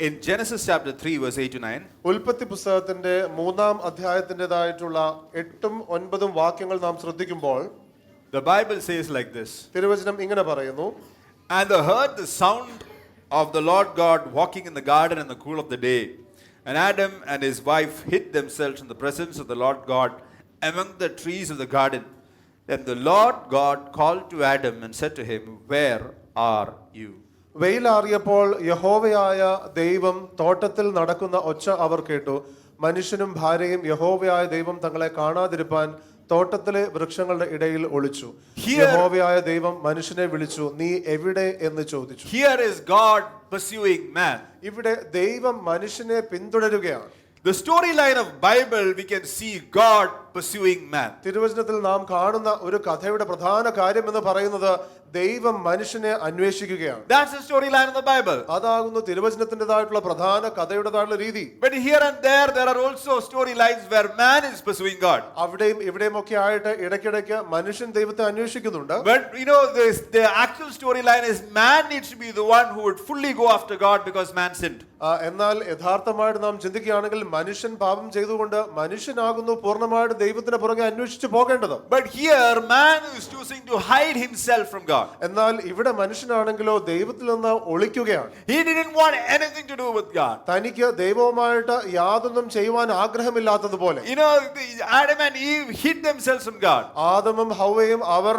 in Genesis chapter 3 verse 8 to 9. ഉൽപ്പത്തി പുസ്തകത്തിന്റെ 3-ാം അധ്യായത്തിന്റേതായിട്ടുള്ള 8ഉം 9ഉം വാക്യങ്ങൾ നാം ശ്രദ്ധിക്കുമ്പോൾ The Bible says like this. തിരുവചനം ഇങ്ങനെ പറയുന്നു. And they heard the sound of the Lord God walking in the garden in the cool of the day. And Adam and his wife hid themselves in the presence of the Lord God among the trees of the garden. Then the Lord God called to Adam and said to him, "Where are you?" വെയിലാറിയപ്പോൾ യഹോവയായ ദൈവം തോട്ടത്തിൽ നടക്കുന്ന ഒച്ച അവർ കേട്ടു. മനുഷ്യനും ഭാര്യയും യഹോവയായ ദൈവം തങ്ങളെ കാണാതിരിപ്പാൻ തോട്ടത്തിലെ വൃക്ഷങ്ങളുടെ ഇടയിൽ ഒളിച്ചു. യഹോവയായ ദൈവം മനുഷ്യനെ വിളിച്ചു, നീ എവിടെ എന്ന് ചോദിച്ചു. Here is God pursuing man. ഇവിടെ ദൈവം മനുഷ്യനെ പിന്തുടരുകയാണ്. The storyline of Bible, we can see God pursuing man. തിരുവചനത്തിൽ നാം കാണുന്ന ഒരു കഥയുടെ പ്രധാന കാര്യം എന്ന് പറയുന്നത് ദൈവം മനുഷ്യനെ അന്വേഷിക്കുകയാണ്. That's the storyline of the Bible. അതാകുന്നു തിരുവചനത്തിൻ്റെതായിട്ടുള്ള പ്രധാന കഥയുടേതായിട്ടുള്ള രീതി. But here and there are also storylines where man is pursuing God. അവിടെയും ഇവിടെയും ഒക്കെ ആയിട്ട് ഇടയ്ക്കിടയ്ക്ക് മനുഷ്യൻ ദൈവത്തെ അന്വേഷിക്കുന്നുണ്ട്. But the actual storyline is man needs to be the one who would fully go after God because man sinned. എന്നാൽ യഥാർത്ഥമായിട്ട് നാം ചിന്തിക്കുകയാണെങ്കിൽ മനുഷ്യൻ പാപം ചെയ്തുകൊണ്ട് മനുഷ്യനാകുന്നു പൂർണ്ണമായിട്ട് ദൈവത്തിന് പുറകെ അന്വേഷിച്ചു പോകേണ്ടത്. But here man is choosing to hide himself from God. എന്നാൽ ഇവിടെ മനുഷ്യനാണെങ്കിലോ ദൈവത്തിൽ നിന്ന് ഒളിക്കുകയാണ്. He didn't want anything to do with God. തനിക്ക് ദൈവവുമായിട്ട് യാതൊന്നും ചെയ്യുവാൻ ആഗ്രഹമില്ലാത്തതുപോലെ. Adam and Eve hid themselves from God. ആദമും ഹവ്വയും അവർ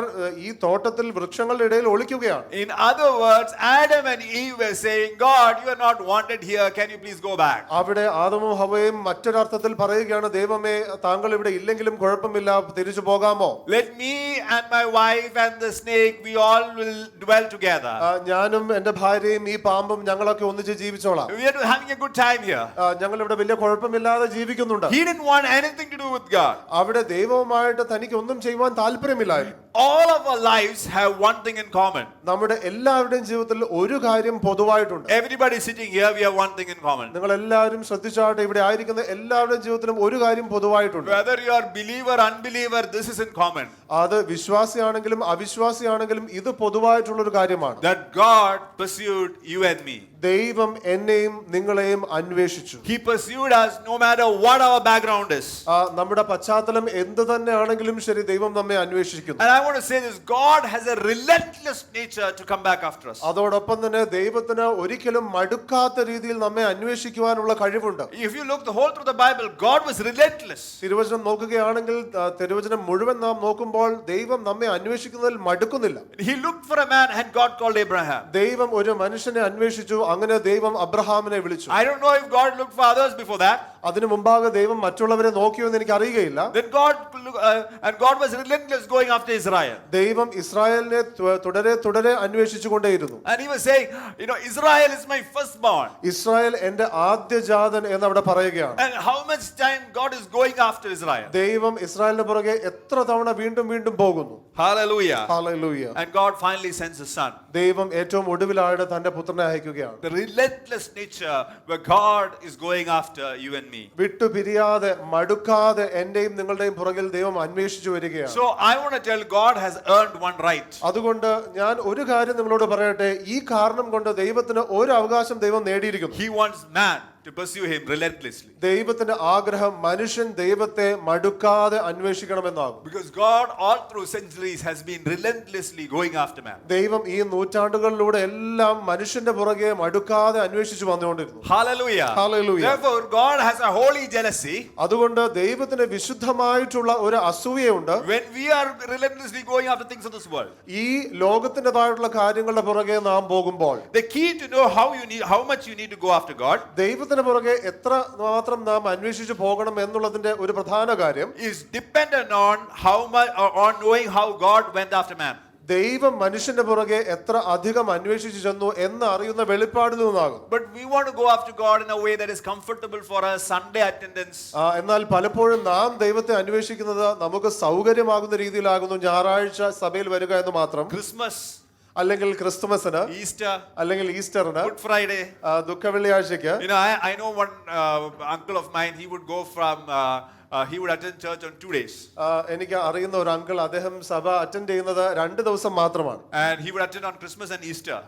ഈ തോട്ടത്തിൽ വൃക്ഷങ്ങളുടെ ഇടയിൽ ഒളിക്കുകയാണ്. In other words, Adam and Eve were saying, God, you are not wanted here. Can you please go back? അവിടെ ആദമും ഹവ്വയും മറ്റൊരർത്ഥത്തിൽ പറയുകയാണ്, ദൈവമേ താങ്കൾ ഇവിടെ ഇല്ലെങ്കിലും കുഴപ്പമില്ല, തിരിച്ചു പോകാമോ? Let me and my wife and the snake, we all will dwell together. ഞാനും എന്റെ ഭാര്യയും ഈ പാമ്പും ഞങ്ങളൊക്കെ ഒന്നിച്ച് ജീവിച്ചോളാം. We are having a good time here. ഞങ്ങൾ ഇവിടെ വലിയ കുഴപ്പമില്ലാതെ ജീവിക്കുന്നുണ്ട്. He didn't want anything to do with God. അവിടെ ദൈവവുമായിട്ട് തനിക്ക് ഒന്നും ചെയ്യുവാൻ താല്പര്യമില്ലായിരുന്നു. All of our lives have one thing in common. നമ്മുടെ എല്ലാവരുടെയും ജീവിതത്തിൽ ഒരു കാര്യം പൊതുവായിട്ടുണ്ട്. Everybody sitting here, we have one thing in common. നിങ്ങൾ എല്ലാവരും ശ്രദ്ധിച്ചാട്ടെ, ഇവിടെ ആയിരിക്കുന്ന എല്ലാവരുടെയും ജീവിതത്തിലും ഒരു കാര്യം പൊതുവായിട്ടുണ്ട്. Whether you are believer, unbeliever, this is in common. അത് വിശ്വാസിയാണെങ്കിലും അവിശ്വാസിയാണെങ്കിലും ഇത് പൊതുവായിട്ടുള്ള ഒരു കാര്യമാണ്. That God pursued you and me. ദൈവം എന്നെയും നിങ്ങളെയും അന്വേഷിച്ചു. He pursued us no matter what our background is. നമ്മുടെ പശ്ചാത്തലം എന്ത് തന്നെയാണെങ്കിലും ശരി, ദൈവം നമ്മെ അന്വേഷിക്കുന്നു. And I want to say this, God has a relentless nature to come back after us. അതോടൊപ്പം തന്നെ ദൈവത്തിന് ഒരിക്കലും മടുക്കാത്ത രീതിയിൽ നമ്മെ അന്വേഷിക്കുവാനുള്ള കഴിവുണ്ട്. If you look the whole through the Bible, God was relentless. തിരുവചനം നോക്കുകയാണെങ്കിൽ തിരുവചനം മുഴുവൻ നാം നോക്കുമ്പോൾ ദൈവം നമ്മെ അന്വേഷിക്കുന്നതിൽ മടുക്കുന്നില്ല. He looked for a man and God called Abraham. ദൈവം ഒരു മനുഷ്യനെ അന്വേഷിച്ചു, അങ്ങനെ ദൈവം അബ്രഹാമിനെ വിളിച്ചു. I don't know if God looked for others before that. അതിനു മുമ്പാകെ ദൈവം മറ്റുള്ളവരെ നോക്കിയോ എന്ന് എനിക്ക് അറിയുകയില്ല. Then God was relentless going after Israel. ദൈവം ഇസ്രായേലിനെ തുടരെ അന്വേഷിച്ചുകൊണ്ടേയിരുന്നു. And he was saying, Israel is my firstborn. Israel എന്റെ ആദ്യജാതൻ എന്ന് അവിടെ പറയുകയാണ്. And how much time God is going after Israel? ദൈവം ഇസ്രായേലിന്റെ പുറകെ എത്ര തവണ വീണ്ടും വീണ്ടും പോകുന്നു. Hallelujah. Hallelujah. And God finally sends his son. ദൈവം ഏറ്റവും ഒടുവിലായിട്ട് തന്റെ പുത്രനെ അയക്കുകയാണ്. The relentless nature where God is going after you and me. വിട്ടുപിരിയാതെ മടുക്കാതെ എന്റെയും നിങ്ങളുടെയും പുറകിൽ ദൈവം അന്വേഷിച്ചു വരികയാണ്. So I want to tell, God has earned one right. അതുകൊണ്ട് ഞാൻ ഒരു കാര്യം നിങ്ങളോട് പറയട്ടെ, ഈ കാരണം കൊണ്ട് ദൈവത്തിന് ഒരു അവകാശം ദൈവം നേടിയിരിക്കുന്നു. He wants man to pursue him relentlessly. ദൈവത്തിന്റെ ആഗ്രഹം മനുഷ്യൻ ദൈവത്തെ മടുക്കാതെ അന്വേഷിക്കണമെന്നാകും. Because God all through centuries has been relentlessly going after man. ദൈവം ഈ നൂറ്റാണ്ടുകളിലൂടെ എല്ലാം മനുഷ്യന്റെ പുറകെ മടുക്കാതെ അന്വേഷിച്ചു വന്നുകൊണ്ടിരുന്നു. Hallelujah. Hallelujah. Therefore God has a holy jealousy. അതുകൊണ്ട് ദൈവത്തിന് വിശുദ്ധമായിട്ടുള്ള ഒരു അസൂയയുണ്ട്. When we are relentlessly going after things of this world. ഈ ലോകത്തിൻ്റെതായിട്ടുള്ള കാര്യങ്ങളുടെ പുറകെ നാം പോകുമ്പോൾ The key to know how much you need to go after God. ദൈവത്തിന് പുറകെ എത്ര മാത്രം നാം അന്വേഷിച്ചു പോകണം എന്നുള്ളതിന്റെ ഒരു പ്രധാന കാര്യം is dependent on how much on knowing how God went after man. ദൈവം മനുഷ്യന്റെ പുറകെ എത്ര അധികം അന്വേഷിച്ചു ചെന്നു എന്ന് അറിയുന്ന വെളിപ്പാടിൽ നിന്നാകും. But we want to go after God in a way that is comfortable for us. Sunday attendance. എന്നാൽ പലപ്പോഴും നാം ദൈവത്തെ അന്വേഷിക്കുന്നത് നമുക്ക് സൗകര്യമാകുന്ന രീതിയിലാകുന്നു. ഞായറാഴ്ച സഭയിൽ വരിക എന്ന് മാത്രം. Christmas, അല്ലെങ്കിൽ ക്രിസ്തുമസിന്, Easter, അല്ലെങ്കിൽ ഈസ്റ്ററിന്, Good Friday. ദുഃഖവെള്ളിയാഴ്ചക്ക്. I know one uncle of mine. He would go from he would attend church on 2 days. എനിക്ക് അറിയുന്ന ഒരു അങ്കിൾ, അദ്ദേഹം സഭ അറ്റൻഡ് ചെയ്യുന്നത് 2 ദിവസം മാത്രമാണ്. And he would attend on Christmas and Easter.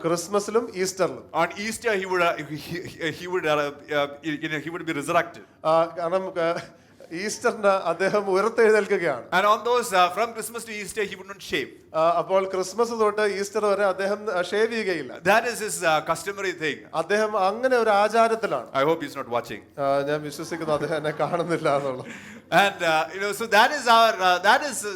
ക്രിസ്മസിലും ഈസ്റ്ററിലും. On Easter, he would be resurrected. കാരണം ഈസ്റ്ററിന് അദ്ദേഹം ഉയർത്തെഴുന്നേൽക്കുകയാണ്. And on those from Christmas to Easter, he would not shave. അപ്പോൾ ക്രിസ്മസ് തൊട്ട് ഈസ്റ്റർ വരെ അദ്ദേഹം ഷേവ് ചെയ്യുകയില്ല. That is his customary thing. അദ്ദേഹം അങ്ങനെ ഒരു ആചാരത്തിലാണ്. I hope he's not watching. ഞാൻ വിശ്വസിക്കുന്നു അദ്ദേഹം എന്നെ കാണുന്നില്ല എന്നുള്ളത്. And so that is our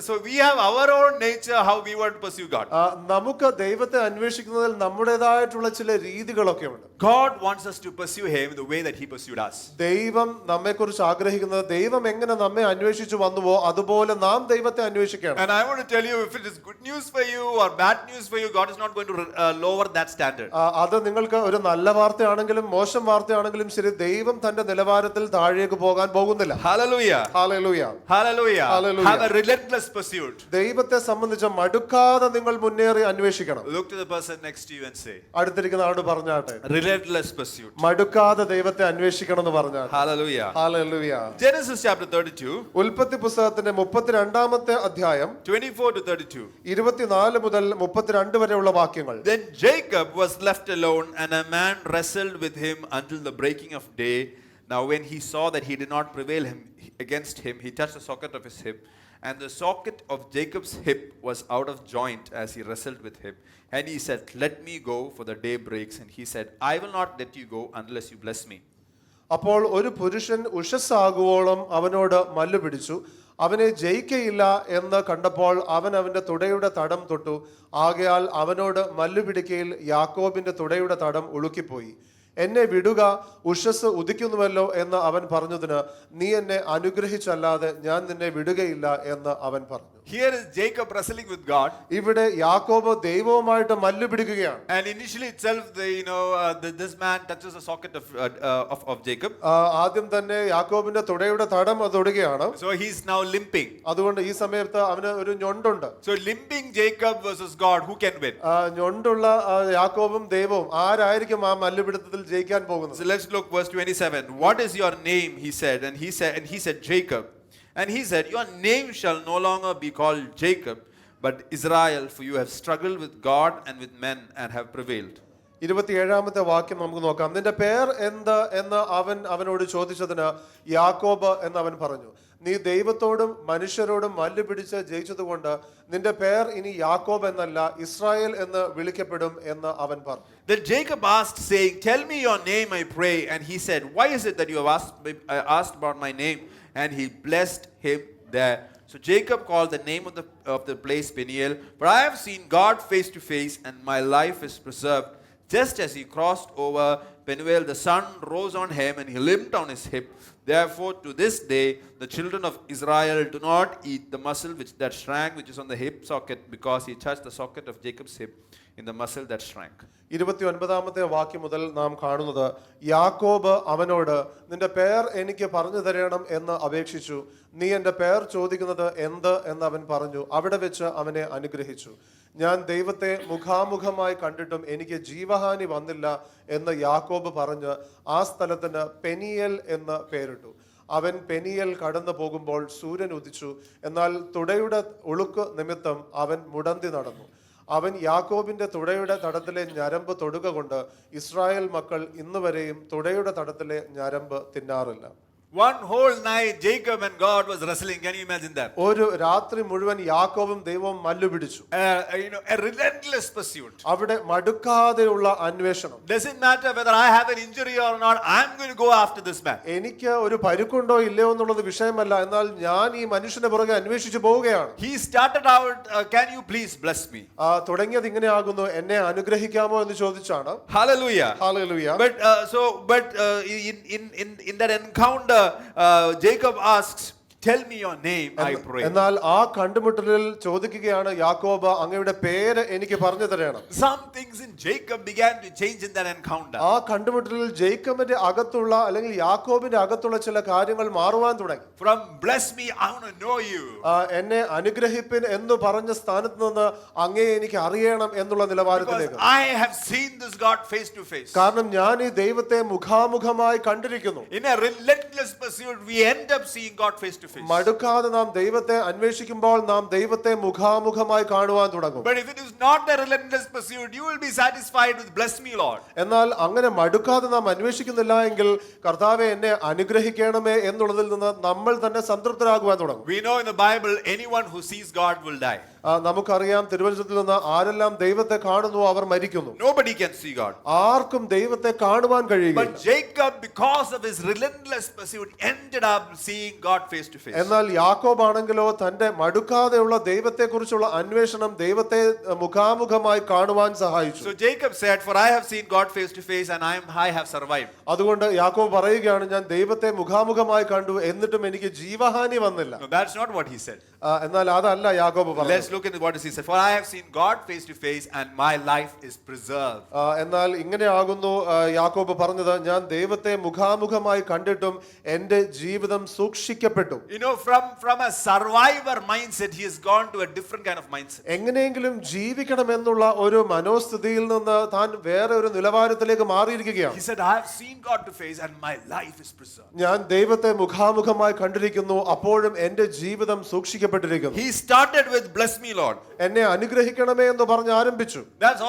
so we have our own nature how we want to pursue God. നമുക്ക് ദൈവത്തെ അന്വേഷിക്കുന്നതിൽ നമ്മുടേതായിട്ടുള്ള ചില രീതികളൊക്കെ ഉണ്ട്. God wants us to pursue him the way that he pursued us. ദൈവം നമ്മെക്കുറിച്ച് ആഗ്രഹിക്കുന്നത്, ദൈവം എങ്ങനെ നമ്മെ അന്വേഷിച്ചു വന്നുവോ അതുപോലെ നാം ദൈവത്തെ അന്വേഷിക്കണം. And I want to tell you, if it is good news for you or bad news for you, God is not going to lower that standard. അത് നിങ്ങൾക്ക് ഒരു നല്ല വാർത്തയാണെങ്കിലും മോശം വാർത്തയാണെങ്കിലും ശരി, ദൈവം തന്റെ നിലവാരത്തിൽ താഴേക്ക് പോകാൻ പോകുന്നില്ല. Hallelujah. Hallelujah. Hallelujah. Hallelujah. Have a relentless pursuit. ദൈവത്തെ സംബന്ധിച്ച് മടുക്കാതെ നിങ്ങൾ മുന്നേറി അന്വേഷിക്കണം. Look to the person next to you and say, അടുത്തിരിക്കുന്ന ആളോട് പറഞ്ഞാട്ടെ, relentless pursuit. മടുക്കാതെ ദൈവത്തെ അന്വേഷിക്കണം എന്ന് പറഞ്ഞാട്ടെ. Hallelujah. Hallelujah. Genesis chapter 32. ഉൽപ്പത്തി പുസ്തകത്തിന്റെ 32-ാമത്തെ അധ്യായം 24 to 32. 24 മുതൽ 32 വരെയുള്ള വാക്യങ്ങൾ. Then Jacob was left alone, and a man wrestled with him until the breaking of day. Now when he saw that he did not prevail against him, he touched the socket of his hip, and the socket of Jacob's hip was out of joint as he wrestled with him. And he said, "Let me go, for the day breaks." And he said, "I will not let you go unless you bless me." അപ്പോൾ ഒരു പുരുഷൻ ഉഷസ്സാകുവോളം അവനോട് മല്ലു പിടിച്ചു. അവനെ ജയിക്കയില്ല എന്ന് കണ്ടപ്പോൾ അവൻ അവന്റെ തുടയുടെ തടം തൊട്ടു. ആകയാൽ അവനോട് മല്ലു പിടിക്കയിൽ യാക്കോബിന്റെ തുടയുടെ തടം ഉളുക്കിപ്പോയി. എന്നെ വിടുക, ഉഷസ് ഉദിക്കുന്നുവല്ലോ എന്ന് അവൻ പറഞ്ഞതിന്, നീ എന്നെ അനുഗ്രഹിച്ചല്ലാതെ ഞാൻ നിന്നെ വിടുകയില്ല എന്ന് അവൻ പറഞ്ഞു. Here is Jacob wrestling with God. ഇവിടെ യാക്കോബ് ദൈവവുമായിട്ട് മല്ലു പിടിക്കുകയാണ്. And initially itself, this man touches the socket of Jacob. ആദ്യം തന്നെ യാക്കോബിന്റെ തുടയുടെ തടം തൊടുകയാണ്. So he's now limping. അതുകൊണ്ട് ഈ സമയത്ത് അവന് ഒരു ഞൊണ്ടുണ്ട്. So limping Jacob versus God, who can win? ഞൊണ്ടുള്ള യാക്കോബും ദൈവവും ആരായിരിക്കും ആ മല്ലുപിടുത്തത്തിൽ ജയിക്കാൻ പോകുന്നത്? So let's look verse 27. What is your name? He said, and he said Jacob. And he said, your name shall no longer be called Jacob, but Israel, for you have struggled with God and with men and have prevailed. 27-ാമത്തെ വാക്യം നമുക്ക് നോക്കാം. നിന്റെ പേർ എന്ത് എന്ന് അവനോട് ചോദിച്ചതിന് യാക്കോബ് എന്ന് അവൻ പറഞ്ഞു. നീ ദൈവത്തോടും മനുഷ്യരോടും മല്ലു പിടിച്ച് ജയിച്ചതുകൊണ്ട് നിന്റെ പേർ ഇനി യാക്കോബ് എന്നല്ല, ഇസ്രായേൽ എന്ന് വിളിക്കപ്പെടും എന്ന് അവൻ പറഞ്ഞു. Then Jacob asked, saying, tell me your name, I pray. And he said, why is it that you have asked about my name? And he blessed him there. So Jacob called the name of the place Peniel. But I have seen God face to face, and my life is preserved. Just as he crossed over Penuel, the sun rose on him, and he limped on his hip. Therefore, to this day, the children of Israel do not eat the muscle that shrank, which is on the hip socket, because he touched the socket of Jacob's hip in the muscle that shrank. 29-ാമത്തെ വാക്യം മുതൽ നാം കാണുന്നത്, യാക്കോബ് അവനോട് നിന്റെ പേർ എനിക്ക് പറഞ്ഞു തരണം എന്ന് അപേക്ഷിച്ചു. നീ എന്റെ പേർ ചോദിക്കുന്നത് എന്ത് എന്ന് അവൻ പറഞ്ഞു. അവിടെ വെച്ച് അവനെ അനുഗ്രഹിച്ചു. ഞാൻ ദൈവത്തെ മുഖാമുഖമായി കണ്ടിട്ടും എനിക്ക് ജീവഹാനി വന്നില്ല എന്ന് യാക്കോബ് പറഞ്ഞ് ആ സ്ഥലത്തിന് പെനിയൽ എന്ന് പേരിട്ടു. അവൻ പെനിയൽ കടന്നു പോകുമ്പോൾ സൂര്യൻ ഉദിച്ചു. എന്നാൽ തുടയുടെ ഉളുക്ക് നിമിത്തം അവൻ മുടന്തി നടന്നു. അവൻ യാക്കോബിന്റെ തുടയുടെ തടത്തിലെ ഞരമ്പ് തൊടുക കൊണ്ട് ഇസ്രായേൽ മക്കൾ ഇന്നുവരെയും തുടയുടെ തടത്തിലെ ഞരമ്പ് തിന്നാറില്ല. One whole night Jacob and God was wrestling. Can you imagine that? ഒരു രാത്രി മുഴുവൻ യാക്കോബും ദൈവവും മല്ലു പിടിച്ചു. A relentless pursuit. അവിടെ മടുക്കാതെയുള്ള അന്വേഷണം. Doesn't matter whether I have an injury or not, I'm going to go after this man. എനിക്ക് ഒരു പരുക്കുണ്ടോ ഇല്ലയോ എന്നുള്ളത് വിഷയമല്ല, എന്നാൽ ഞാൻ ഈ മനുഷ്യന്റെ പുറകെ അന്വേഷിച്ചു പോവുകയാണ്. He started out, can you please bless me? തുടങ്ങിയത് ഇങ്ങനെയാകുന്നു, എന്നെ അനുഗ്രഹിക്കാമോ എന്ന് ചോദിച്ചാണ്. Hallelujah. Hallelujah. But in that encounter, Jacob asks, tell me your name, I pray. എന്നാൽ ആ കണ്ടുമുട്ടലിൽ ചോദിക്കുകയാണ് യാക്കോബ് അങ്ങയുടെ പേര് എനിക്ക് പറഞ്ഞു തരണം. Some things in Jacob began to change in that encounter. ആ കണ്ടുമുട്ടലിൽ ജേക്കബിന്റെ അകത്തുള്ള അല്ലെങ്കിൽ യാക്കോബിന്റെ അകത്തുള്ള ചില കാര്യങ്ങൾ മാറുവാൻ തുടങ്ങി. From bless me, I want to know you. എന്നെ അനുഗ്രഹിപ്പിൻ എന്ന് പറഞ്ഞ സ്ഥാനത്ത് നിന്ന് അങ്ങേ എനിക്ക് അറിയണം എന്നുള്ള നിലവാരത്തിലേക്ക്. Because I have seen this God face to face. കാരണം ഞാൻ ഈ ദൈവത്തെ മുഖാമുഖമായി കണ്ടിരിക്കുന്നു. In a relentless pursuit, we end up seeing God face to face. മടുക്കാതെ നാം ദൈവത്തെ അന്വേഷിക്കുമ്പോൾ നാം ദൈവത്തെ മുഖാമുഖമായി കാണുവാൻ തുടങ്ങും. But if it is not a relentless pursuit, you will be satisfied with bless me, Lord. എന്നാൽ അങ്ങനെ മടുക്കാതെ നാം അന്വേഷിക്കുന്നില്ല എങ്കിൽ കർത്താവെ എന്നെ അനുഗ്രഹിക്കണമേ എന്നുള്ളതിൽ നിന്ന് നമ്മൾ തന്നെ സംതൃപ്തരാകുവാൻ തുടങ്ങും. We know in the Bible, anyone who sees God will die. നമുക്കറിയാം തിരുവചനത്തിൽ നിന്ന് ആരെല്ലാം ദൈവത്തെ കാണുന്നു അവർ മരിക്കുന്നു. Nobody can see God. ആർക്കും ദൈവത്തെ കാണുവാൻ കഴിയില്ല. But Jacob, because of his relentless pursuit, ended up seeing God face to face. എന്നാൽ യാക്കോബ് ആണെങ്കിലോ തന്റെ മടുക്കാതെയുള്ള ദൈവത്തെക്കുറിച്ചുള്ള അന്വേഷണം ദൈവത്തെ മുഖാമുഖമായി കാണുവാൻ സഹായിച്ചു. So Jacob said, "For I have seen God face to face, and I have survived." അതുകൊണ്ട് യാക്കോബ് പറയുകയാണ് ഞാൻ ദൈവത്തെ മുഖാമുഖമായി കണ്ടു എന്നിട്ടും എനിക്ക് ജീവഹാനി വന്നില്ല. No, that's not what he said. എന്നാൽ അതല്ല യാക്കോബ് പറഞ്ഞത്. Let's look at what he said. For I have seen God face to face, and my life is preserved. എന്നാൽ ഇങ്ങനെയാകുന്നു യാക്കോബ് പറഞ്ഞത് ഞാൻ ദൈവത്തെ മുഖാമുഖമായി കണ്ടിട്ടും എന്റെ ജീവിതം സൂക്ഷിക്കപ്പെട്ടു. You know, from a survivor mindset, he has gone to a different kind of mindset. എങ്ങനെയെങ്കിലും ജീവിക്കണമെന്നുള്ള ഒരു മനോസ്ഥിതിയിൽ നിന്ന് താൻ വേറെ ഒരു നിലവാരത്തിലേക്ക് മാറിയിരിക്കുകയാണ്. He said, I have seen God to face, and my life is preserved. ഞാൻ ദൈവത്തെ മുഖാമുഖമായി കണ്ടിരിക്കുന്നു അപ്പോഴും എന്റെ ജീവിതം സൂക്ഷിക്കപ്പെട്ടിരിക്കുന്നു. He started with bless me, Lord. എന്നെ അനുഗ്രഹിക്കണമേ എന്ന് പറഞ്ഞ് ആരംഭിച്ചു. That's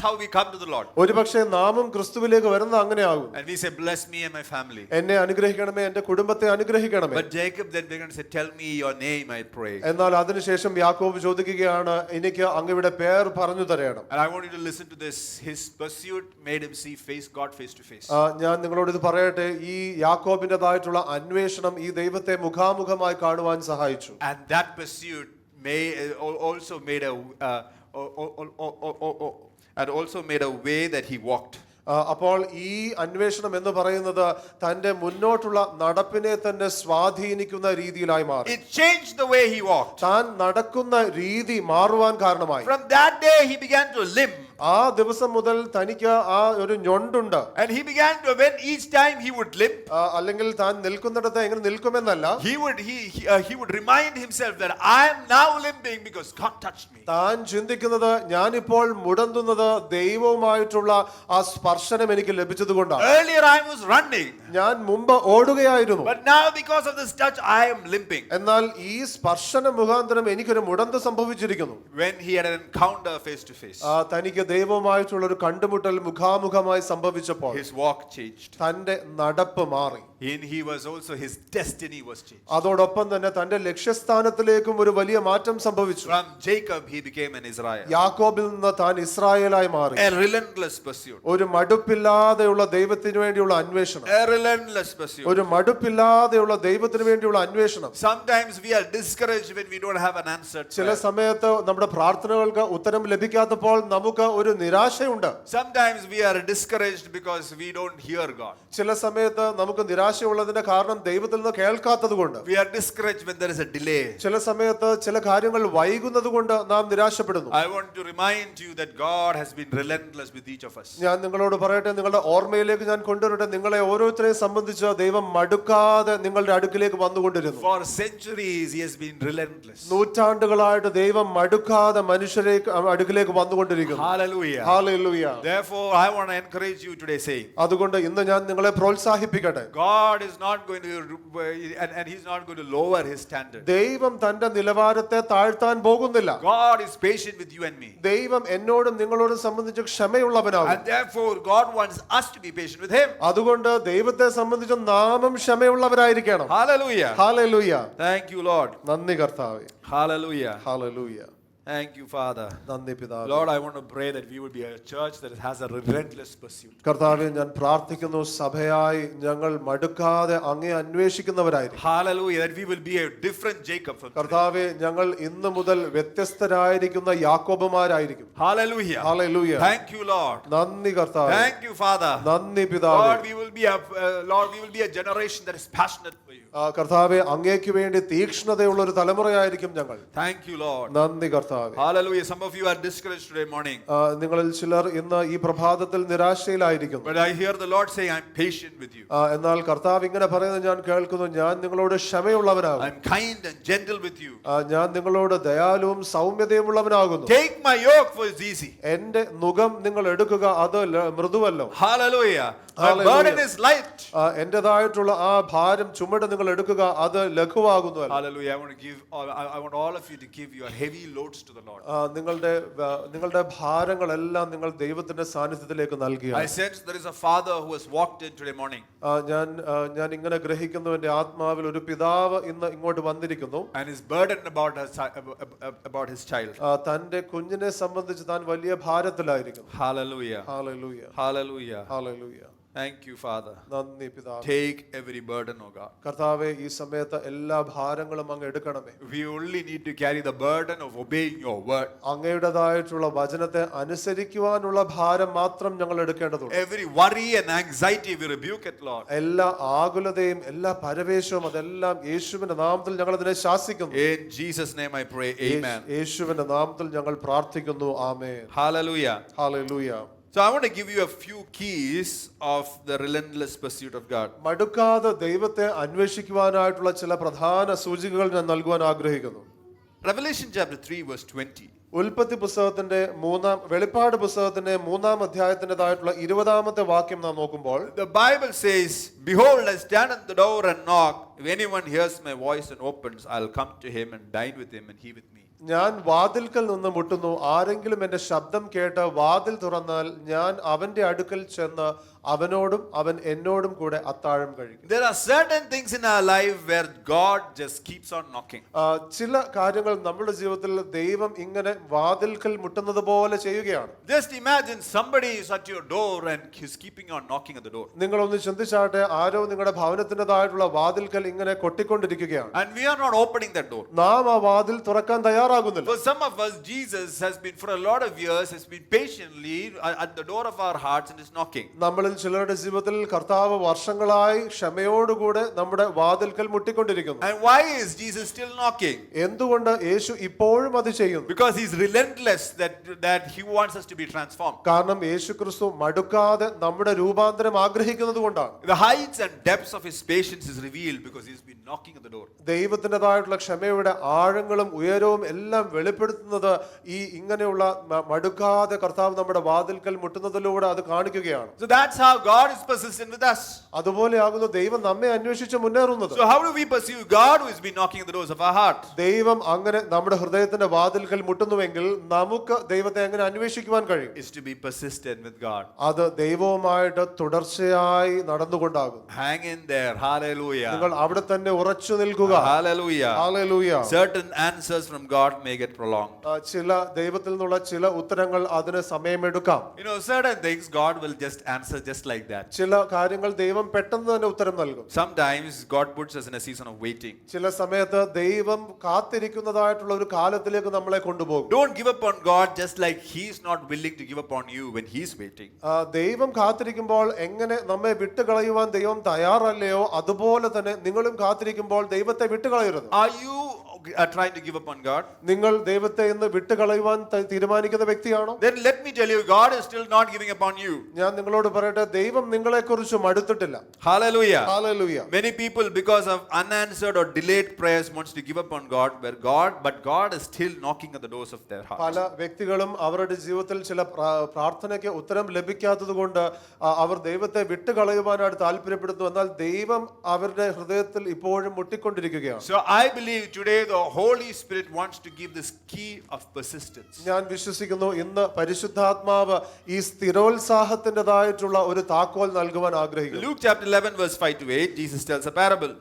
how we come to the Lord. ഒരുപക്ഷേ നാമും ക്രിസ്തുവിലേക്ക് വരുന്നത് അങ്ങനെയാകും. And we say, bless me and my family. എന്നെ അനുഗ്രഹിക്കണമേ എന്റെ കുടുംബത്തെ അനുഗ്രഹിക്കണമേ. But Jacob then began to say, tell me your name, I pray. എന്നാൽ അതിനുശേഷം യാക്കോബ് ചോദിക്കുകയാണ് എനിക്ക് അങ്ങയുടെ പേർ പറഞ്ഞു തരണം. And I want you to listen to this. His pursuit made him see God face to face. ഞാൻ നിങ്ങളോട് ഇത് പറയട്ടെ, ഈ യാക്കോബിന്റേതായിട്ടുള്ള അന്വേഷണം ഈ ദൈവത്തെ മുഖാമുഖമായി കാണുവാൻ സഹായിച്ചു. And that pursuit also made a way that he walked. അപ്പോൾ ഈ അന്വേഷണം എന്ന് പറയുന്നത് തന്റെ മുന്നോട്ടുള്ള നടപ്പിനെ തന്നെ സ്വാധീനിക്കുന്ന രീതിയിലായി മാറി. It changed the way he walked. താൻ നടക്കുന്ന രീതി മാറുവാൻ കാരണമായി. From that day he began to limp. ആ ദിവസം മുതൽ തനിക്ക് ആ ഒരു ഞൊണ്ടുണ്ട്. And he began to, when each time he would limp, അല്ലെങ്കിൽ താൻ നിൽക്കുന്നിടത്ത് എങ്ങനെ നിൽക്കുമെന്നല്ല, he would remind himself that I am now limping because God touched me. താൻ ചിന്തിക്കുന്നത് ഞാനിപ്പോൾ മുടന്തുന്നത് ദൈവവുമായിട്ടുള്ള ആ സ്പർശനം എനിക്ക് ലഭിച്ചതുകൊണ്ടാണ്. Earlier I was running. ഞാൻ മുമ്പ് ഓടുകയായിരുന്നു. But now because of this touch I am limping. എന്നാൽ ഈ സ്പർശനം മുഖാന്തരം എനിക്കൊരു മുടന്ത് സംഭവിച്ചിരിക്കുന്നു. When he had an encounter face to face, തനിക്ക് ദൈവവുമായിട്ടുള്ള ഒരു കണ്ടുമുട്ടൽ മുഖാമുഖമായി സംഭവിച്ചപ്പോൾ his walk changed. തന്റെ നടപ്പ് മാറി. He was also, his destiny was changed. അതോടൊപ്പം തന്നെ തന്റെ ലക്ഷ്യസ്ഥാനത്തിലേക്കും ഒരു വലിയ മാറ്റം സംഭവിച്ചു. From Jacob he became an Israel. യാക്കോബിൽ നിന്ന് താൻ ഇസ്രായേലായി മാറി. A relentless pursuit. ഒരു മടുപ്പില്ലാതെയുള്ള ദൈവത്തിന് വേണ്ടിയുള്ള അന്വേഷണം. A relentless pursuit. ഒരു മടുപ്പില്ലാതെയുള്ള ദൈവത്തിന് വേണ്ടിയുള്ള അന്വേഷണം. Sometimes we are discouraged when we don't have an answer. ചില സമയത്ത് നമ്മുടെ പ്രാർത്ഥനകൾക്ക് ഉത്തരം ലഭിക്കാത്തപ്പോൾ നമുക്ക് ഒരു നിരാശയുണ്ട്. Sometimes we are discouraged because we don't hear God. ചില സമയത്ത് നമുക്ക് നിരാശയുള്ളതിന്റെ കാരണം ദൈവത്തിൽ നിന്ന് കേൾക്കാത്തതുകൊണ്ട്. We are discouraged when there is a delay. ചില സമയത്ത് ചില കാര്യങ്ങൾ വൈകുന്നതുകൊണ്ട് നാം നിരാശപ്പെടുന്നു. I want to remind you that God has been relentless with each of us. ഞാൻ നിങ്ങളോട് പറയട്ടെ, നിങ്ങളുടെ ഓർമ്മയിലേക്ക് ഞാൻ കൊണ്ടുവരട്ടെ, നിങ്ങളെ ഓരോരുത്തരെയും സംബന്ധിച്ച് ദൈവം മടുക്കാതെ നിങ്ങളുടെ അടുക്കിലേക്ക് വന്നുകൊണ്ടിരുന്നു. For centuries he has been relentless. നൂറ്റാണ്ടുകളായിട്ട് ദൈവം മടുക്കാതെ മനുഷ്യരെ അടുക്കിലേക്ക് വന്നുകൊണ്ടിരിക്കുന്നു. Hallelujah. Hallelujah. Therefore I want to encourage you today, saying, അതുകൊണ്ട് ഇന്ന് ഞാൻ നിങ്ങളെ പ്രോത്സാഹിപ്പിക്കട്ടെ. God is not going to and he's not going to lower his standard. ദൈവം തന്റെ നിലവാരത്തെ താഴ്ത്താൻ പോകുന്നില്ല. God is patient with you and me. ദൈവം എന്നോടും നിങ്ങളോടും സംബന്ധിച്ച് ക്ഷമയുള്ളവനാണ്. And therefore God wants us to be patient with him. അതുകൊണ്ട് ദൈവത്തെ സംബന്ധിച്ച് നാമും ക്ഷമയുള്ളവരായിരിക്കണം. Hallelujah. Hallelujah. Thank you, Lord. നന്ദി കർത്താവേ. Hallelujah. Hallelujah. Thank you, Father. നന്ദി പിതാവേ. Lord, I want to pray that we would be a church that has a relentless pursuit. കർത്താവേ, ഞാൻ പ്രാർത്ഥിക്കുന്നു സഭയായി ഞങ്ങൾ മടുക്കാതെ അങ്ങേ അന്വേഷിക്കുന്നവരായിരിക്കും. Hallelujah. That we will be a different Jacob from today. കർത്താവേ, ഞങ്ങൾ ഇന്ന് മുതൽ വ്യത്യസ്തരായിരിക്കുന്ന യാക്കോബുമാരായിരിക്കും. Hallelujah. Hallelujah. Thank you, Lord. നന്ദി കർത്താവേ. Thank you, Father. നന്ദി പിതാവേ. Lord, we will be a generation that is passionate for you. കർത്താവെ അങ്ങേക്ക് വേണ്ടി തീക്ഷ്ണതയുള്ള ഒരു തലമുറയായിരിക്കും ഞങ്ങൾ. Thank you, Lord. നന്ദി കർത്താവെ. Hallelujah. Some of you are discouraged today morning. നിങ്ങളിൽ ചിലർ ഇന്ന് ഈ പ്രഭാതത്തിൽ നിരാശയിലായിരിക്കുന്നു. But I hear the Lord say, I'm patient with you. എന്നാൽ കർത്താവ് ഇങ്ങനെ പറയുന്നത് ഞാൻ കേൾക്കുന്നു, ഞാൻ നിങ്ങളോട് ക്ഷമയുള്ളവനാകും. I'm kind and gentle with you. ഞാൻ നിങ്ങളോട് ദയാലുവും സൗമ്യതയുമുള്ളവനാകുന്നു. Take my yoke, for it's easy. എന്റെ നുകം നിങ്ങൾ എടുക്കുക, അത് മൃദുവല്ലോ. Hallelujah. My burden is light. എന്റേതായിട്ടുള്ള ആ ഭാരം ചുമട് നിങ്ങൾ എടുക്കുക, അത് ലഘുവാകുന്നു. Hallelujah. I want all of you to give your heavy loads to the Lord. നിങ്ങളുടെ ഭാരങ്ങളെല്ലാം നിങ്ങൾ ദൈവത്തിന്റെ സാന്നിധ്യത്തിലേക്ക് നൽകുക. I sense there is a father who has walked in today morning. ഞാൻ ഇങ്ങനെ ഗ്രഹിക്കുന്നു, എന്റെ ആത്മാവിൽ ഒരു പിതാവ് ഇന്ന് ഇങ്ങോട്ട് വന്നിരിക്കുന്നു. And is burdened about his child. തന്റെ കുഞ്ഞിനെ സംബന്ധിച്ച് താൻ വലിയ ഭാരത്തിലായിരിക്കുന്നു. Hallelujah. Hallelujah. Hallelujah. Hallelujah. Thank you, Father. നന്ദി പിതാവേ. Take every burden, O God. കർത്താവേ, ഈ സമയത്ത് എല്ലാ ഭാരങ്ങളും അങ്ങ് എടുക്കണമേ. We only need to carry the burden of obeying your word. അങ്ങയുടേതായിട്ടുള്ള വചനത്തെ അനുസരിക്കുവാനുള്ള ഭാരം മാത്രം ഞങ്ങൾ എടുക്കേണ്ടതുണ്ട്. Every worry and anxiety we rebuke it, Lord. എല്ലാ ആകുലതയും എല്ലാ പരവേശവും അതെല്ലാം യേശുവിന്റെ നാമത്തിൽ ഞങ്ങൾ അതിനെ ശാസിക്കുന്നു. In Jesus' name I pray. Amen. യേശുവിന്റെ നാമത്തിൽ ഞങ്ങൾ പ്രാർത്ഥിക്കുന്നു. ആമേൻ. Hallelujah. Hallelujah. So I want to give you a few keys of the relentless pursuit of God. മടുക്കാതെ ദൈവത്തെ അന്വേഷിക്കുവാനായിട്ടുള്ള ചില പ്രധാന സൂചികകൾ ഞാൻ നൽകുവാൻ ആഗ്രഹിക്കുന്നു. Revelation chapter 3 verse 20. ഉൽപ്പത്തി പുസ്തകത്തിന്റെ വെളിപ്പാട് പുസ്തകത്തിന്റെ 3-ാം അധ്യായത്തിന്റേതായിട്ടുള്ള 20-ാമത്തെ വാക്യം നാം നോക്കുമ്പോൾ, the Bible says, behold, I stand at the door and knock. If anyone hears my voice and opens, I'll come to him and dine with him and he with me. ഞാൻ വാതിൽക്കൽ നിന്ന് മുട്ടുന്നു, ആരെങ്കിലും എന്റെ ശബ്ദം കേട്ട് വാതിൽ തുറന്നാൽ ഞാൻ അവന്റെ അടുക്കൽ ചെന്ന് അവനോടും അവൻ എന്നോടും കൂടെ അത്താഴം കഴിക്കും. There are certain things in our life where God just keeps on knocking. ചില കാര്യങ്ങൾ നമ്മുടെ ജീവിതത്തിൽ ദൈവം ഇങ്ങനെ വാതിൽക്കൽ മുട്ടുന്നത് പോലെ ചെയ്യുകയാണ്. Just imagine somebody is at your door and he's keeping on knocking at the door. നിങ്ങളൊന്ന് ചിന്തിച്ചാട്ടെ, ആരോ നിങ്ങളുടെ ഭവനത്തിൻ്റെതായിട്ടുള്ള വാതിൽക്കൽ ഇങ്ങനെ കൊട്ടിക്കൊണ്ടിരിക്കുകയാണ്. And we are not opening that door. നാം ആ വാതിൽ തുറക്കാൻ തയ്യാറാകുന്നില്ല. For some of us, Jesus has been for a lot of years has been patiently at the door of our hearts and is knocking. നമ്മളിൽ ചിലരുടെ ജീവിതത്തിൽ കർത്താവ് വർഷങ്ങളായി ക്ഷമയോടുകൂടെ നമ്മുടെ വാതിൽക്കൽ മുട്ടിക്കൊണ്ടിരിക്കുന്നു. And why is Jesus still knocking? എന്തുകൊണ്ട് യേശു ഇപ്പോഴും അത് ചെയ്യുന്നു? Because he's relentless that he wants us to be transformed. കാരണം യേശു ക്രിസ്തു മടുക്കാതെ നമ്മുടെ രൂപാന്തരം ആഗ്രഹിക്കുന്നത് കൊണ്ടാണ്. The heights and depths of his patience is revealed because he's been knocking at the door. ദൈവത്തിൻ്റെതായിട്ടുള്ള ക്ഷമയുടെ ആഴങ്ങളും ഉയരവും എല്ലാം വെളിപ്പെടുത്തുന്നത് ഈ ഇങ്ങനെയുള്ള മടുക്കാതെ കർത്താവ് നമ്മുടെ വാതിൽക്കൽ മുട്ടുന്നതിലൂടെ അത് കാണിക്കുകയാണ്. So that's how God is persistent with us. അതുപോലെയാകുന്നു ദൈവം നമ്മെ അന്വേഷിച്ച് മുന്നേറുന്നത്. So how do we pursue God who has been knocking at the doors of our heart? ദൈവം അങ്ങനെ നമ്മുടെ ഹൃദയത്തിന്റെ വാതിൽക്കൽ മുട്ടുന്നുവെങ്കിൽ നമുക്ക് ദൈവത്തെ എങ്ങനെ അന്വേഷിക്കുവാൻ കഴിയും? Is to be persistent with God. അത് ദൈവവുമായിട്ട് തുടർച്ചയായി നടന്നുകൊണ്ടാകും. Hang in there. Hallelujah. നിങ്ങൾ അവിടെ തന്നെ ഉറച്ചു നിൽക്കുക. Hallelujah. Hallelujah. Certain answers from God may get prolonged. ചില ദൈവത്തിൽ നിന്നുള്ള ചില ഉത്തരങ്ങൾ അതിന് സമയമെടുക്കാം. Certain things God will just answer just like that. ചില കാര്യങ്ങൾ ദൈവം പെട്ടെന്ന് തന്നെ ഉത്തരം നൽകും. Sometimes God puts us in a season of waiting. ചില സമയത്ത് ദൈവം കാത്തിരിക്കുന്നതായിട്ടുള്ള ഒരു കാലത്തിലേക്ക് നമ്മളെ കൊണ്ടുപോകും. Don't give up on God just like he's not willing to give up on you when he's waiting. ദൈവം കാത്തിരിക്കുമ്പോൾ എങ്ങനെ നമ്മെ വിട്ടുകളയുവാൻ ദൈവം തയ്യാറല്ലയോ അതുപോലെ തന്നെ നിങ്ങളും കാത്തിരിക്കുമ്പോൾ ദൈവത്തെ വിട്ടുകളയരുത്. Are you trying to give up on God? നിങ്ങൾ ദൈവത്തെ ഇന്ന് വിട്ടുകളയുവാൻ തീരുമാനിക്കുന്ന വ്യക്തിയാണോ? Then let me tell you, God is still not giving up on you. ഞാൻ നിങ്ങളോട് പറയട്ടെ, ദൈവം നിങ്ങളെക്കുറിച്ച് മടുത്തിട്ടില്ല. Hallelujah. Hallelujah. Many people because of unanswered or delayed prayers wants to give up on God, but God is still knocking at the doors of their heart. പല വ്യക്തികളും അവരുടെ ജീവിതത്തിൽ ചില പ്രാർത്ഥനയ്ക്ക് ഉത്തരം ലഭിക്കാത്തതുകൊണ്ട് അവർ ദൈവത്തെ വിട്ടുകളയുവാനായിട്ട് താല്പര്യപ്പെടുന്നു. എന്നാൽ ദൈവം അവരുടെ ഹൃദയത്തിൽ ഇപ്പോഴും മുട്ടിക്കൊണ്ടിരിക്കുകയാണ്. So I believe today the Holy Spirit wants to give this key of persistence. ഞാൻ വിശ്വസിക്കുന്നു ഇന്ന് പരിശുദ്ധാത്മാവ് ഈ സ്ഥിരോത്സാഹത്തിൻ്റെതായിട്ടുള്ള ഒരു താക്കോൽ നൽകുവാൻ ആഗ്രഹിക്കുന്നു. Luke chapter 11 verse 5 to 8, Jesus tells a parable.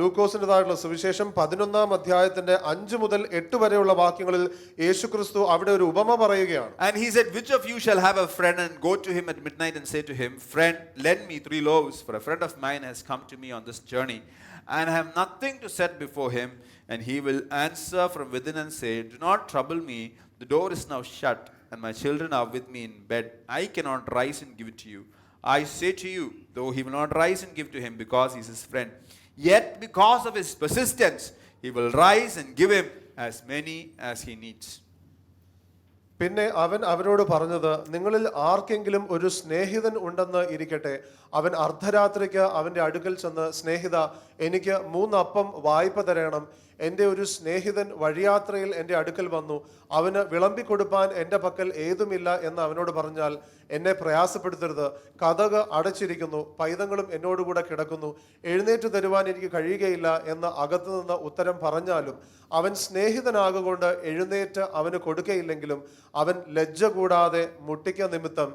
ലൂക്കോസിൻ്റെതായിട്ടുള്ള സുവിശേഷം 11-ാം അധ്യായത്തിന്റെ 5 മുതൽ 8 വരെയുള്ള വാക്യങ്ങളിൽ യേശുക്രിസ്തു അവിടെ ഒരു ഉപമ പറയുകയാണ്. And he said, which of you shall have a friend and go to him at midnight and say to him, friend, lend me 3 loaves, for a friend of mine has come to me on this journey, and I have nothing to set before him. And he will answer from within and say, do not trouble me, the door is now shut, and my children are with me in bed. I cannot rise and give it to you. I say to you, though he will not rise and give to him because he is his friend, Yet because of his persistence, he will rise and give him as many as he needs. പിന്നെ അവൻ അവരോട് പറഞ്ഞത്, നിങ്ങളിൽ ആർക്കെങ്കിലും ഒരു സ്നേഹിതൻ ഉണ്ടെന്ന് ഇരിക്കട്ടെ. അവൻ അർദ്ധരാത്രിക്ക് അവന്റെ അടുക്കൽ ചെന്ന്, സ്നേഹിത, എനിക്ക് 3 അപ്പം വായ്പ തരണം. എൻ്റെ ഒരു സ്നേഹിതൻ വഴിയാത്രയിൽ എൻ്റെ അടുക്കൽ വന്നു, അവന് വിളമ്പിക്കൊടുപ്പാൻ എൻ്റെ പക്കൽ ഏതുമില്ല എന്ന് അവനോട് പറഞ്ഞാൽ, എന്നെ പ്രയാസപ്പെടുത്തരുത്, കതക് അടച്ചിരിക്കുന്നു, പൈതങ്ങളും എന്നോടുകൂടെ കിടക്കുന്നു, എഴുന്നേറ്റ് തരുവാൻ എനിക്ക് കഴിയുകയില്ല എന്ന് അകത്തുനിന്ന് ഉത്തരം പറഞ്ഞാലും അവൻ സ്നേഹിതനാകൊണ്ട് എഴുന്നേറ്റ് അവന് കൊടുക്കയില്ലെങ്കിലും അവൻ ലജ്ജ കൂടാതെ മുട്ടിക്ക നിമിത്തം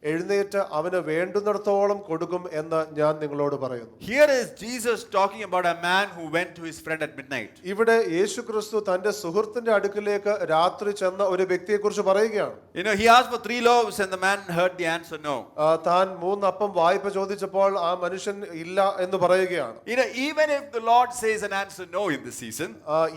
എഴുന്നേറ്റ് അവന് വേണ്ടുന്നിടത്തോളം കൊടുക്കും എന്ന് ഞാൻ നിങ്ങളോട് പറയുന്നു. Here is Jesus talking about a man who went to his friend at midnight. ഇവിടെ യേശുക്രിസ്തു തന്റെ സുഹൃത്തിന്റെ അടുക്കിലേക്ക് രാത്രി ചെന്ന ഒരു വ്യക്തിയെ കുറിച്ച് പറയുകയാണ്. He asked for 3 loaves and the man heard the answer no. താൻ 3 അപ്പം വായ്പ ചോദിച്ചപ്പോൾ ആ മനുഷ്യൻ ഇല്ല എന്ന് പറയുകയാണ്. Even if the Lord says an answer no in this season,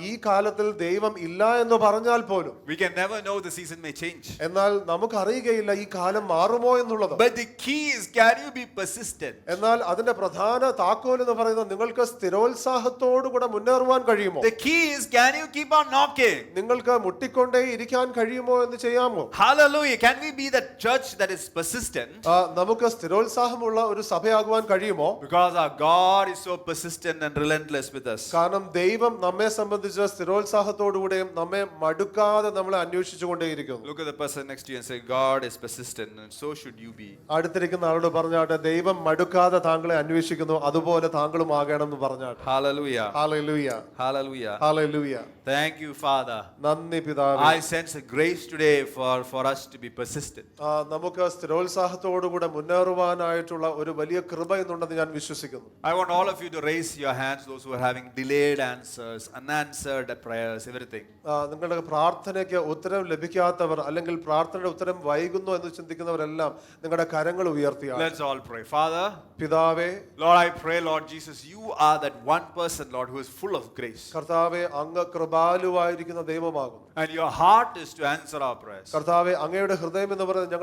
ഈ കാലത്തിൽ ദൈവം ഇല്ല എന്ന് പറഞ്ഞാൽ പോലും we can never know, the season may change. എന്നാൽ നമുക്ക് അറിയുകയില്ല ഈ കാലം മാറുമോ എന്നുള്ളത്. But the key is, can you be persistent? എന്നാൽ അതിന്റെ പ്രധാന താക്കോൽ എന്ന് പറയുന്നത് നിങ്ങൾക്ക് സ്ഥിരോത്സാഹത്തോടുകൂടെ മുന്നേറുവാൻ കഴിയുമോ. The key is, can you keep on knocking? നിങ്ങൾക്ക് മുട്ടിക്കൊണ്ടേ ഇരിക്കാൻ കഴിയുമോ എന്ന് ചെയ്യാമോ. Hallelujah. Can we be the church that is persistent? നമുക്ക് സ്ഥിരോത്സാഹമുള്ള ഒരു സഭയാകുവാൻ കഴിയുമോ. Because our God is so persistent and relentless with us. കാരണം ദൈവം നമ്മെ സംബന്ധിച്ച് സ്ഥിരോത്സാഹത്തോടുകൂടെയും നമ്മെ മടുക്കാതെ നമ്മളെ അന്വേഷിച്ചുകൊണ്ടേയിരിക്കുന്നു. Look at the person next to you and say, God is persistent and so should you be. അടുത്തിരിക്കുന്ന ആളോട് പറഞ്ഞാട്ടെ, ദൈവം മടുക്കാതെ താങ്കളെ അന്വേഷിക്കുന്നു, അതുപോലെ താങ്കളും ആകണം എന്ന് പറഞ്ഞാട്ടെ. Hallelujah. Hallelujah. Hallelujah. Hallelujah. Thank you, Father. നന്ദി പിതാവേ. I sense a grace today for us to be persistent. നമുക്ക് സ്ഥിരോത്സാഹത്തോടുകൂടെ മുന്നേറുവാനായിട്ടുള്ള ഒരു വലിയ കൃപ എന്നുണ്ടെന്ന് ഞാൻ വിശ്വസിക്കുന്നു. I want all of you to raise your hands, those who are having delayed answers, unanswered prayers, everything. നിങ്ങളുടെ പ്രാർത്ഥനയ്ക്ക് ഉത്തരം ലഭിക്കാത്തവർ അല്ലെങ്കിൽ പ്രാർത്ഥനയുടെ ഉത്തരം വൈകുന്നു എന്ന് ചിന്തിക്കുന്നവരെല്ലാം നിങ്ങളുടെ കരങ്ങൾ ഉയർത്തിയാണ്. Let's all pray. Father, പിതാവേ, Lord, I pray, Lord Jesus, you are that one person, Lord, who is full of grace. കർത്താവേ, അങ്ങ് കൃപാലുവായിരിക്കുന്ന ദൈവമാകുന്നു. And your heart is to answer our prayers. കർത്താവേ, അങ്ങയുടെ ഹൃദയം എന്ന് പറയുന്നത്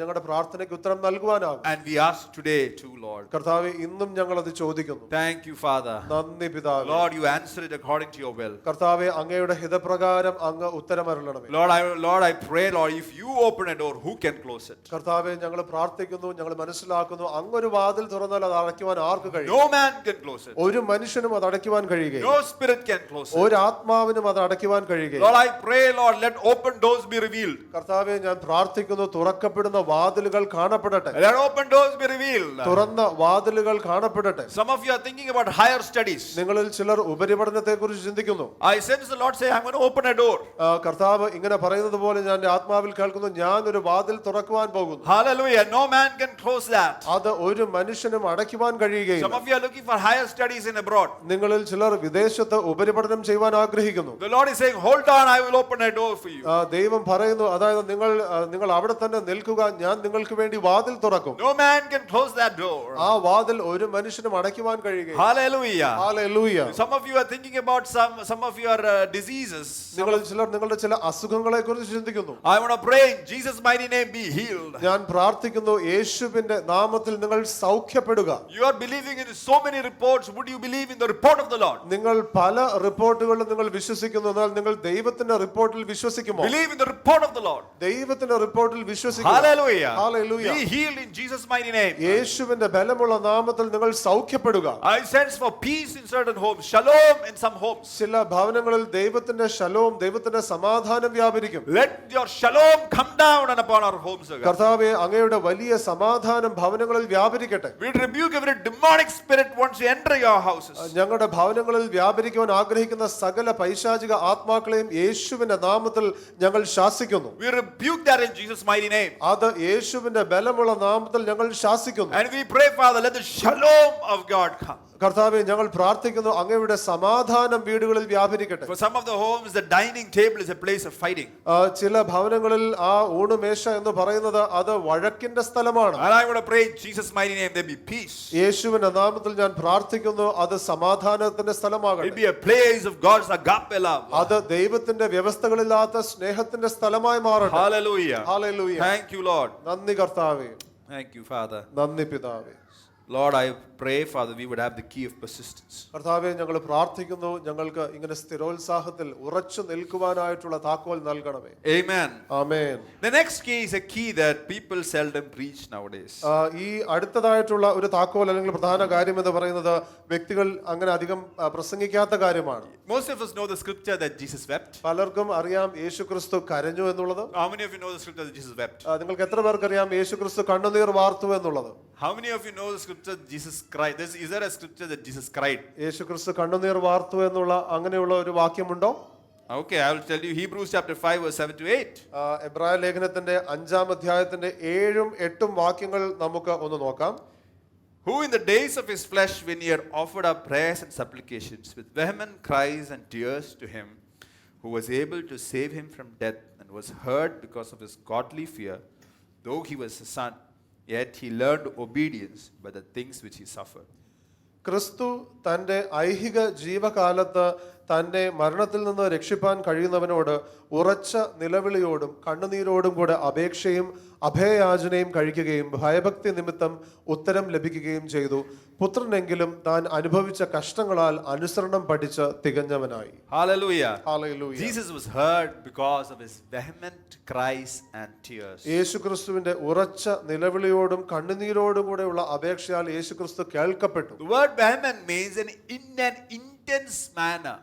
ഞങ്ങളുടെ പ്രാർത്ഥനയ്ക്ക് ഉത്തരം നൽകുവാനാകും. And we ask today too, Lord. കർത്താവേ, ഇന്നും ഞങ്ങൾ അത് ചോദിക്കുന്നു. Thank you, Father. നന്ദി പിതാവേ. Lord, you answer it according to your will. കർത്താവേ, അങ്ങയുടെ ഹിതപ്രകാരം അങ്ങ് ഉത്തരമരുളണമേ. Lord, I pray, Lord, if you open a door, who can close it? കർത്താവേ, ഞങ്ങൾ പ്രാർത്ഥിക്കുന്നു, ഞങ്ങൾ മനസ്സിലാക്കുന്നു, അങ്ങൊരു വാതിൽ തുറന്നാൽ അത് അടയ്ക്കുവാൻ ആർക്ക് കഴിയും? No man can close it. ഒരു മനുഷ്യനും അത് അടയ്ക്കുവാൻ കഴിയുകയില്ല. No spirit can close it. ഒരു ആത്മാവിനും അത് അടയ്ക്കുവാൻ കഴിയുകയില്ല. Lord, I pray, Lord, let open doors be revealed. കർത്താവേ, ഞാൻ പ്രാർത്ഥിക്കുന്നു, തുറക്കപ്പെടുന്ന വാതിലുകൾ കാണപ്പെടട്ടെ. Let open doors be revealed. തുറന്ന വാതിലുകൾ കാണപ്പെടട്ടെ. Some of you are thinking about higher studies. നിങ്ങളിൽ ചിലർ ഉപരിപഠനത്തെ കുറിച്ച് ചിന്തിക്കുന്നു. I sense the Lord say, I'm going to open a door. കർത്താവ് ഇങ്ങനെ പറയുന്നത് പോലെ ഞാൻ എൻ്റെ ആത്മാവിൽ കേൾക്കുന്നു, ഞാൻ ഒരു വാതിൽ തുറക്കുവാൻ പോകുന്നു. Hallelujah. No man can close that. അത് ഒരു മനുഷ്യനും അടയ്ക്കുവാൻ കഴിയുകയില്ല. Some of you are looking for higher studies in abroad. നിങ്ങളിൽ ചിലർ വിദേശത്ത് ഉപരിപഠനം ചെയ്യുവാൻ ആഗ്രഹിക്കുന്നു. The Lord is saying, hold on, I will open a door for you. ദൈവം പറയുന്നു, അതായത് നിങ്ങൾ അവിടെ തന്നെ നിൽക്കുക, ഞാൻ നിങ്ങൾക്ക് വേണ്ടി വാതിൽ തുറക്കും. No man can close that door. ആ വാതിൽ ഒരു മനുഷ്യനും അടയ്ക്കുവാൻ കഴിയുകയില്ല. Hallelujah. Hallelujah. Some of you are thinking about some of your diseases. നിങ്ങളിൽ ചിലർ നിങ്ങളുടെ ചില അസുഖങ്ങളെ കുറിച്ച് ചിന്തിക്കുന്നു. I want to pray in Jesus' mighty name, be healed. ഞാൻ പ്രാർത്ഥിക്കുന്നു, യേശുവിന്റെ നാമത്തിൽ നിങ്ങൾ സൗഖ്യപ്പെടുക. You are believing in so many reports. Would you believe in the report of the Lord? നിങ്ങൾ പല റിപ്പോർട്ടുകളിലും നിങ്ങൾ വിശ്വസിക്കുന്നു, എന്നാൽ നിങ്ങൾ ദൈവത്തിന്റെ റിപ്പോർട്ടിൽ വിശ്വസിക്കുമോ? Believe in the report of the Lord. ദൈവത്തിന്റെ റിപ്പോർട്ടിൽ വിശ്വസിക്കുക. Hallelujah. Hallelujah. Be healed in Jesus' mighty name. യേശുവിന്റെ ബലമുള്ള നാമത്തിൽ നിങ്ങൾ സൗഖ്യപ്പെടുക. I sense for peace in certain homes, shalom in some homes. ചില ഭവനങ്ങളിൽ ദൈവത്തിന്റെ ശലോം, ദൈവത്തിന്റെ സമാധാനം വ്യാപരിക്കും. Let your shalom come down and upon our homes, O God. കർത്താവേ, അങ്ങയുടെ വലിയ സമാധാനം ഭവനങ്ങളിൽ വ്യാപരിക്കട്ടെ. We rebuke every demonic spirit once you enter your houses. ഞങ്ങളുടെ ഭവനങ്ങളിൽ വ്യാപരിക്കുവാൻ ആഗ്രഹിക്കുന്ന സകല പൈശാചിക ആത്മാക്കളെയും യേശുവിന്റെ നാമത്തിൽ ഞങ്ങൾ ശാസിക്കുന്നു. We rebuke that in Jesus' mighty name. അത് യേശുവിന്റെ ബലമുള്ള നാമത്തിൽ ഞങ്ങൾ ശാസിക്കുന്നു. And we pray, Father, let the shalom of God come. കർത്താവേ, ഞങ്ങൾ പ്രാർത്ഥിക്കുന്നു, അങ്ങയുടെ സമാധാനം വീടുകളിൽ വ്യാപരിക്കട്ടെ. For some of the homes, the dining table is a place of fighting. ചില ഭവനങ്ങളിൽ ആ ഊണുമേശ എന്ന് പറയുന്നത് അത് വഴക്കിന്റെ സ്ഥലമാണ്. And I want to pray in Jesus' mighty name, there be peace. യേശുവിന്റെ നാമത്തിൽ ഞാൻ പ്രാർത്ഥിക്കുന്നു, അത് സമാധാനത്തിന്റെ സ്ഥലമാകട്ടെ. It be a place of God's agape love. അത് ദൈവത്തിന്റെ വ്യവസ്ഥകളില്ലാത്ത സ്നേഹത്തിന്റെ സ്ഥലമായി മാറട്ടെ. Hallelujah. Hallelujah. Thank you, Lord. നന്ദി കർത്താവേ. Thank you, Father. നന്ദി പിതാവേ. Lord, I pray, Father, we would have the key of persistence. കർത്താവെ, ഞങ്ങൾ പ്രാർത്ഥിക്കുന്നു, ഞങ്ങൾക്ക് ഇങ്ങനെ സ്ഥിരോത്സാഹത്തിൽ ഉറച്ചു നിൽക്കുവാനായിട്ടുള്ള താക്കോൽ നൽകണമേ. Amen. Amen. The next key is a key that people seldom preach nowadays. ഈ അടുത്തതായിട്ടുള്ള ഒരു താക്കോൽ അല്ലെങ്കിൽ പ്രധാന കാര്യം എന്ന് പറയുന്നത് വ്യക്തികൾ അങ്ങനെ അധികം പ്രസംഗിക്കാത്ത കാര്യമാണ്. Most of us know the scripture that Jesus wept. പലർക്കും അറിയാം യേശുക്രിസ്തു കരഞ്ഞു എന്നുള്ളത്. How many of you know the scripture that Jesus wept? നിങ്ങൾക്ക് എത്ര പേർക്കറിയാം യേശുക്രിസ്തു കണ്ണുനീർ വാർത്തു എന്നുള്ളത്? How many of you know the scripture Jesus cried? Is there a scripture that Jesus cried? യേശുക്രിസ്തു കണ്ണുനീർ വാർത്തു എന്നുള്ള അങ്ങനെയുള്ള ഒരു വാക്യമുണ്ടോ? Okay, I will tell you Hebrews chapter 5 verse 7 to 8. എബ്രായ ലേഖനത്തിന്റെ 5-ാം അധ്യായത്തിന്റെ 7ഉം 8ഉം വാക്യങ്ങൾ നമുക്ക് ഒന്ന് നോക്കാം. Who in the days of his flesh, when he had offered up prayers and supplications with vehement cries and tears to him who was able to save him from death, and was heard because of his godly fear, though he was a son, yet he learned obedience by the things which he suffered. ക്രിസ്തു തൻ്റെ ഐഹിക ജീവകാലത്ത് തന്നെ മരണത്തിൽ നിന്ന് രക്ഷിപ്പാൻ കഴിയുന്നവനോട് ഉറച്ച നിലവിളിയോടും കണ്ണുനീരോടും കൂടെ അപേക്ഷയും അഭയയാചനയും കഴിക്കുകയും ഭയഭക്തി നിമിത്തം ഉത്തരം ലഭിക്കുകയും ചെയ്തു. പുത്രനെങ്കിലും താൻ അനുഭവിച്ച കഷ്ടങ്ങളാൽ അനുസരണം പഠിച്ച് തികഞ്ഞവനായി. Hallelujah. Hallelujah. Jesus was heard because of his vehement cries and tears. യേശുക്രിസ്തുവിന്റെ ഉറച്ച നിലവിളിയോടും കണ്ണുനീരോടും കൂടെയുള്ള അപേക്ഷയാൽ യേശുക്രിസ്തു കേൾക്കപ്പെട്ടു. The word vehement means in an intense manner.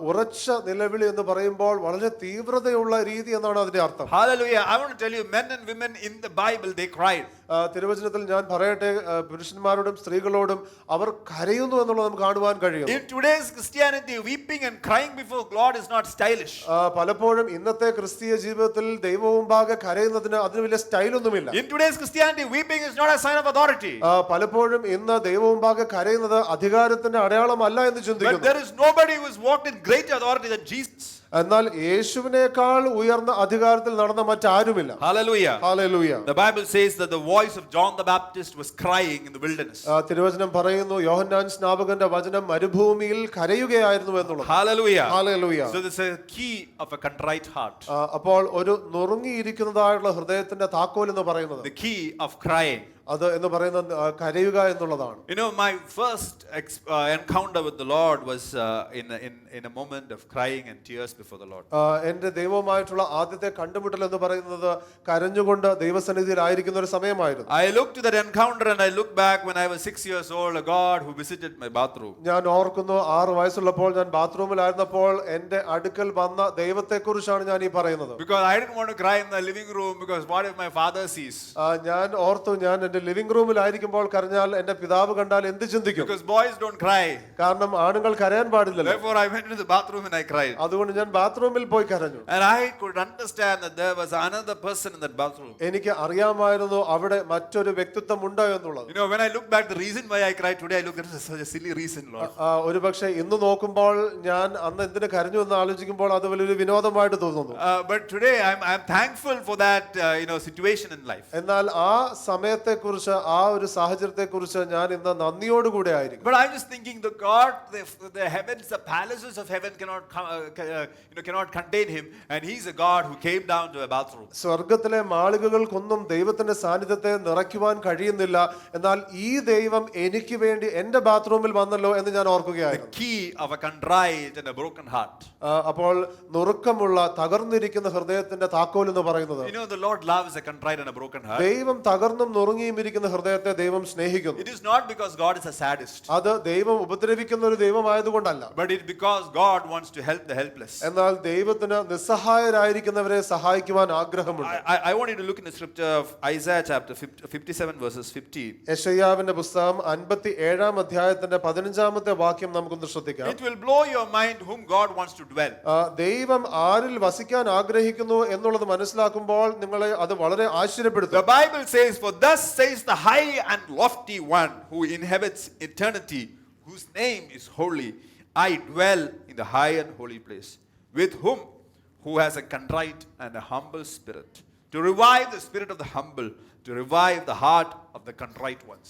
ഉറച്ച നിലവിളി എന്ന് പറയുമ്പോൾ വളരെ തീവ്രതയുള്ള രീതി എന്നാണ് അതിന്റെ അർത്ഥം. Hallelujah. I want to tell you, men and women in the Bible, they cried. തിരുവചനത്തിൽ ഞാൻ പറയട്ടെ, പുരുഷന്മാരോടും സ്ത്രീകളോടും അവർ കരയുന്നു എന്നുള്ളത് നമുക്ക് കാണുവാൻ കഴിയും. In today's Christianity, weeping and crying before God is not stylish. പലപ്പോഴും ഇന്നത്തെ ക്രിസ്തീയ ജീവിതത്തിൽ ദൈവമുമ്പാകെ കരയുന്നതിന് അതിന് വലിയ സ്റ്റൈലൊന്നുമില്ല. In today's Christianity, weeping is not a sign of authority. പലപ്പോഴും ഇന്ന് ദൈവമുമ്പാകെ കരയുന്നത് അധികാരത്തിന്റെ അടയാളമല്ല എന്ന് But ചിന്തിക്കുന്നു. there is nobody who has walked in greater authority than Jesus. എന്നാൽ യേശുവിനേക്കാൾ ഉയർന്ന അധികാരത്തിൽ നടന്ന മറ്റാരുമില്ല. Hallelujah. Hallelujah. The Bible says that the voice of John the Baptist was crying in the wilderness. തിരുവചനം പറയുന്നു യോഹന്നാൻ സ്നാപകന്റെ വചനം മരുഭൂമിയിൽ കരയുകയായിരുന്നു എന്നുള്ളത്. Hallelujah. Hallelujah. So there's a key of a contrite heart. അപ്പോൾ ഒരു നുറുങ്ങിയിരിക്കുന്നതായുള്ള ഹൃദയത്തിന്റെ താക്കോൽ എന്ന് പറയുന്നത്, The key of crying. അത് എന്ന് പറയുന്നത് കരയുക എന്നുള്ളതാണ്. You know, my first encounter with the Lord was in a moment of crying and tears before the Lord. എന്റെ ദൈവവുമായിട്ടുള്ള ആദ്യത്തെ കണ്ടുമുട്ടൽ എന്ന് പറയുന്നത് കരഞ്ഞുകൊണ്ട് ദൈവസന്നിധിയിലായിരിക്കുന്ന ഒരു സമയമായിരുന്നു. I looked to that encounter and I looked back when I was 6 years old, a God who visited my bathroom. ഞാൻ ഓർക്കുന്നു 6 വയസ്സുള്ളപ്പോൾ ഞാൻ ബാത്റൂമിലായിരുന്നപ്പോൾ എന്റെ അടുക്കൽ വന്ന ദൈവത്തെക്കുറിച്ചാണ് ഞാൻ ഈ പറയുന്നത്. Because I didn't want to cry in the living room, because what if my father sees? ഞാൻ ഓർത്തു, ഞാൻ എന്റെ ലിവിംഗ് റൂമിലായിരിക്കുമ്പോൾ കരഞ്ഞാൽ എന്റെ പിതാവ് കണ്ടാൽ എന്ത് ചിന്തിക്കും? Because boys don't cry. കാരണം ആണുങ്ങൾ കരയാൻ പാടില്ലല്ലോ. Therefore I went into the bathroom and I cried. അതുകൊണ്ട് ഞാൻ ബാത്റൂമിൽ പോയി കരഞ്ഞു. And I could understand that there was another person in that bathroom. എനിക്ക് അറിയാമായിരുന്നു അവിടെ മറ്റൊരു വ്യക്തിത്വം ഉണ്ട് എന്നുള്ളത്. You know, when I look back, the reason why I cried today, I look, that is such a silly reason, Lord. ഒരുപക്ഷെ ഇന്ന് നോക്കുമ്പോൾ ഞാൻ അന്ന് എന്തിനു കരഞ്ഞു എന്ന് ആലോചിക്കുമ്പോൾ അത് വലിയൊരു വിനോദമായിട്ട് തോന്നുന്നു. But today I'm thankful for that situation in life. എന്നാൽ ആ സമയത്തെ കുറിച്ച്, ആ ഒരു സാഹചര്യത്തെ കുറിച്ച് ഞാൻ ഇന്ന് നന്ദിയോടുകൂടെ ആയിരിക്കും. But I'm just thinking, the God, the heavens, the palaces of heaven cannot contain him, and he's a God who came down to a bathroom. സ്വർഗ്ഗത്തിലെ മാളികകൾക്കൊന്നും ദൈവത്തിന്റെ സാന്നിധ്യത്തെ നിറയ്ക്കുവാൻ കഴിയുന്നില്ല. എന്നാൽ ഈ ദൈവം എനിക്ക് വേണ്ടി എന്റെ ബാത്റൂമിൽ വന്നല്ലോ എന്ന് ഞാൻ ഓർക്കുകയായിരുന്നു. The key of a contrite and a broken heart. അപ്പോൾ നുറുക്കമുള്ള തകർന്നിരിക്കുന്ന ഹൃദയത്തിന്റെ താക്കോൽ എന്ന് പറയുന്നത്, You know, the Lord loves a contrite and a broken heart. ദൈവം തകർന്നും നുറുങ്ങിയും ഇരിക്കുന്ന ഹൃദയത്തെ ദൈവം സ്നേഹിക്കുന്നു. It is not because God is a sadist, അത് ദൈവം ഉപദ്രവിക്കുന്ന ഒരു ദൈവമായതുകൊണ്ടല്ല, but it's because God wants to help the helpless. എന്നാൽ ദൈവത്തിന് നിസ്സഹായരായിരിക്കുന്നവരെ സഹായിക്കുവാൻ ആഗ്രഹമുണ്ട്. I want you to look in the scripture of Isaiah chapter 57 verses 15. യെശയ്യാവിന്റെ പുസ്തകം 57-ാം അധ്യായത്തിന്റെ 15-ാമത്തെ വാക്യം നമുക്കൊന്ന് ശ്രദ്ധിക്കാം. It will blow your mind whom God wants to dwell. ദൈവം ആരിൽ വസിക്കാൻ ആഗ്രഹിക്കുന്നു എന്നുള്ളത് മനസ്സിലാക്കുമ്പോൾ നിങ്ങളെ അത് വളരെ ആശ്ചര്യപ്പെടുത്തും. The Bible says, for thus says the high and lofty one who inhabits eternity, whose name is holy, I dwell in the high and holy place, with who has a contrite and a humble spirit, to revive the spirit of the humble, to revive the heart of the contrite ones.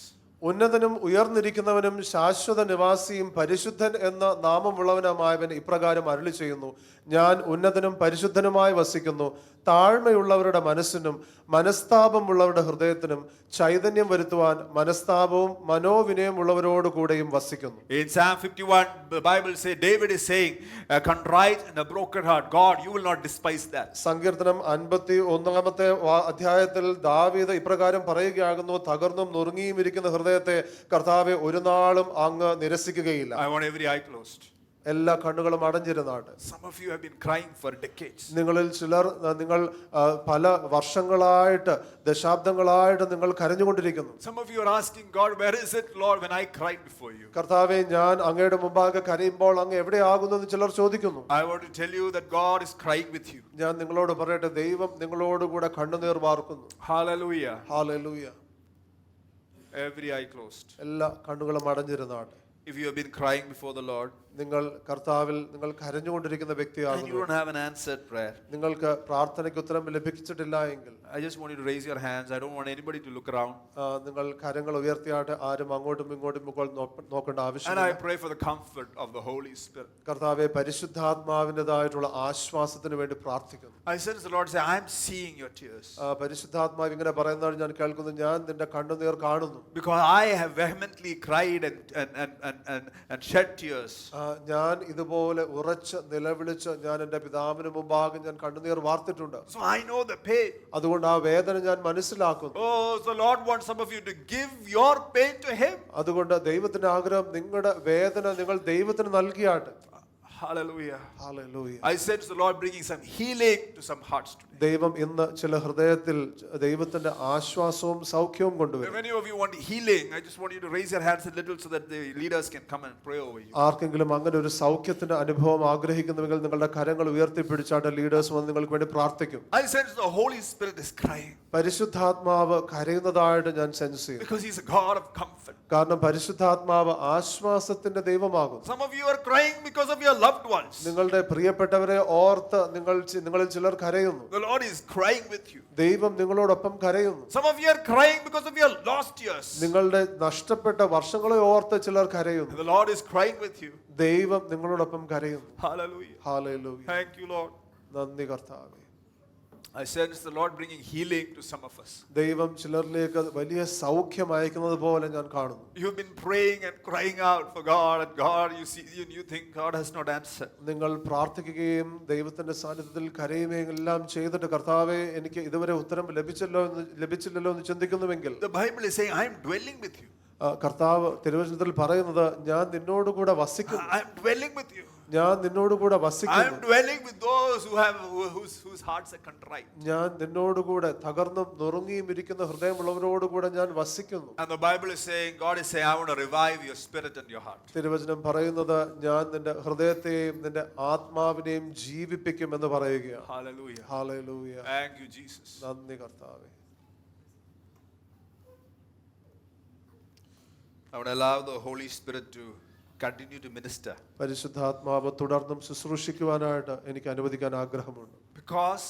ഉന്നതനും ഉയർന്നിരിക്കുന്നവനും ശാശ്വത നിവാസിയും പരിശുദ്ധൻ എന്ന നാമമുള്ളവനുമായവൻ ഇപ്രകാരം അരുളി ചെയ്യുന്നു, ഞാൻ ഉന്നതനും പരിശുദ്ധനുമായി വസിക്കുന്നു. താഴ്മയുള്ളവരുടെ മനസ്സിനും മനസ്താപമുള്ളവരുടെ ഹൃദയത്തിനും ചൈതന്യം വരുത്തുവാൻ മനസ്താപവും മനോവിനയമുള്ളവരോട് കൂടെയും വസിക്കുന്നു. In Psalm 51, the Bible says, David is saying, a contrite and a broken heart, God, you will not despise that. സങ്കീർത്തനം 51-ാമത്തെ അധ്യായത്തിൽ ദാവീദ് ഇപ്രകാരം പറയുകയാകുന്നു, തകർന്നും നുറുങ്ങിയും ഇരിക്കുന്ന ഹൃദയത്തെ കർത്താവെ ഒരു നാളും അങ്ങ് നിരസിക്കുകയില്ല. I want every eye closed. എല്ലാ കണ്ണുകളും അടഞ്ഞിരുന്നാട്ട്. Some of you have been crying for decades. നിങ്ങളിൽ ചിലർ നിങ്ങൾ പല വർഷങ്ങളായിട്ട് ദശാബ്ദങ്ങളായിട്ട് നിങ്ങൾ കരഞ്ഞുകൊണ്ടിരിക്കുന്നു. Some of you are asking God, where is it, Lord, when I cried before you? കർത്താവെ, ഞാൻ അങ്ങയുടെ മുമ്പാകെ കരയുമ്പോൾ അങ്ങ് എവിടെയാകുന്നു എന്ന് ചിലർ ചോദിക്കുന്നു. I want to tell you that God is crying with you. ഞാൻ നിങ്ങളോട് പറയട്ടെ, ദൈവം നിങ്ങളോട് കൂടെ കണ്ണുനീർ വാർക്കുന്നു. Hallelujah. Hallelujah. Every eye closed. എല്ലാ കണ്ണുകളും അടഞ്ഞിരുന്നാട്ട്. If you have been crying before the Lord നിങ്ങൾ കർത്താവിൽ നിങ്ങൾ കരഞ്ഞുകൊണ്ടിരിക്കുന്ന and you വ്യക്തിയാകുന്നു, don't have an answered prayer, നിങ്ങൾക്ക് പ്രാർത്ഥനയ്ക്ക് ഉത്തരം ലഭിച്ചിട്ടില്ല എങ്കിൽ I just want you to raise your hands. I don't want anybody to look around. നിങ്ങൾ കരങ്ങൾ ഉയർത്തിയാട്ട് ആരും അങ്ങോട്ടും ഇങ്ങോട്ടും നോക്കേണ്ട And ആവശ്യമില്ല. I pray for the comfort of the Holy Spirit. കർത്താവെ, പരിശുദ്ധാത്മാവിൻ്റെതായിട്ടുള്ള ആശ്വാസത്തിന് വേണ്ടി പ്രാർത്ഥിക്കുന്നു. I sense the Lord say, I am seeing your tears. പരിശുദ്ധാത്മാവ് ഇങ്ങനെ പറയുന്നത് ഞാൻ കേൾക്കുന്നു, ഞാൻ നിന്റെ കണ്ണുനീർ കാണുന്നു. Because I have vehemently cried and shed tears. ഞാൻ ഇതുപോലെ ഉറച്ച് നിലവിളിച്ച് ഞാൻ എൻ്റെ പിതാവിന് മുമ്പാകെ ഞാൻ കണ്ണുനീർ വാർത്തിട്ടുണ്ട്. So I know the pain. അതുകൊണ്ട് ആ വേദന ഞാൻ മനസ്സിലാക്കുന്നു. Oh, so the Lord wants some of you to give your pain to Him. അതുകൊണ്ട് ദൈവത്തിന്റെ ആഗ്രഹം, നിങ്ങളുടെ വേദന നിങ്ങൾ ദൈവത്തിന് നൽകിയാട്ട്. Hallelujah. Hallelujah. I sense the Lord bringing some healing to some hearts today. ദൈവം ഇന്ന് ചില ഹൃദയത്തിൽ ദൈവത്തിന്റെ ആശ്വാസവും സൗഖ്യവും കൊണ്ടുവരും. If any of you want healing, I just want you to raise your hands a little so that the leaders can come and pray over you. ആർക്കെങ്കിലും അങ്ങനെ ഒരു സൗഖ്യത്തിന്റെ അനുഭവം ആഗ്രഹിക്കുന്നുവെങ്കിൽ നിങ്ങളുടെ കരങ്ങൾ ഉയർത്തിപ്പിടിച്ചാട്ട് ലീഡേഴ്സ് വന്ന് നിങ്ങൾക്ക് വേണ്ടി പ്രാർത്ഥിക്കും. I sense the Holy Spirit is crying. പരിശുദ്ധാത്മാവ് കരയുന്നതായിട്ട് ഞാൻ സെൻസ് ചെയ്യുന്നു. Because He's a God of comfort. കാരണം പരിശുദ്ധാത്മാവ് ആശ്വാസത്തിന്റെ ദൈവമാകും. Some of you are crying because of your loved ones. നിങ്ങളുടെ പ്രിയപ്പെട്ടവരെ ഓർത്ത് നിങ്ങളിൽ ചിലർ കരയുന്നു. The Lord is crying with you. ദൈവം നിങ്ങളോടൊപ്പം കരയുന്നു. Some of you are crying because of your lost years. നിങ്ങളുടെ നഷ്ടപ്പെട്ട വർഷങ്ങളെ ഓർത്ത് ചിലർ കരയുന്നു. The Lord is crying with you. ദൈവം നിങ്ങളോടൊപ്പം കരയുന്നു. Hallelujah. Hallelujah. Thank you, Lord. നന്ദി കർത്താവേ. I sense the Lord bringing healing to some of us. ദൈവം ചിലരിലേക്ക് വലിയ സൗഖ്യം അയക്കുന്നത് പോലെ ഞാൻ കാണുന്നു. You've been praying and crying out for God, and God, you think God has not answered. നിങ്ങൾ പ്രാർത്ഥിക്കുകയും ദൈവത്തിന്റെ സാന്നിധ്യത്തിൽ കരയുകയും എല്ലാം ചെയ്തിട്ട് കർത്താവേ, എനിക്ക് ഇതുവരെ ഉത്തരം ലഭിച്ചില്ലല്ലോ എന്ന് ചിന്തിക്കുന്നുവെങ്കിൽ, The Bible is saying, I am dwelling with you. കർത്താവ് തിരുവചനത്തിൽ പറയുന്നത്, ഞാൻ നിന്നോട് കൂടെ വസിക്കുന്നു. I am dwelling with you. ഞാൻ നിന്നോട് കൂടെ I am വസിക്കുന്നു. dwelling with those whose hearts are contrite. ഞാൻ നിന്നോട് കൂടെ തകർന്നും നുറുങ്ങിയും ഇരിക്കുന്ന ഹൃദയമുള്ളവരോട് കൂടെ ഞാൻ വസിക്കുന്നു. And the Bible is saying, God is saying, I want to revive your spirit and your heart. തിരുവചനം പറയുന്നത്, ഞാൻ നിന്റെ ഹൃദയത്തെയും നിന്റെ ആത്മാവിനെയും ജീവിപ്പിക്കും എന്ന് പറയുകയാണ്. Hallelujah. Hallelujah. Thank you, Jesus. നന്ദി കർത്താവേ. I would allow the Holy Spirit to continue to minister. പരിശുദ്ധാത്മാവ് തുടർന്നും ശുശ്രൂഷിക്കുവാനായിട്ട് എനിക്ക് അനുവദിക്കാൻ ആഗ്രഹമുണ്ട്. Because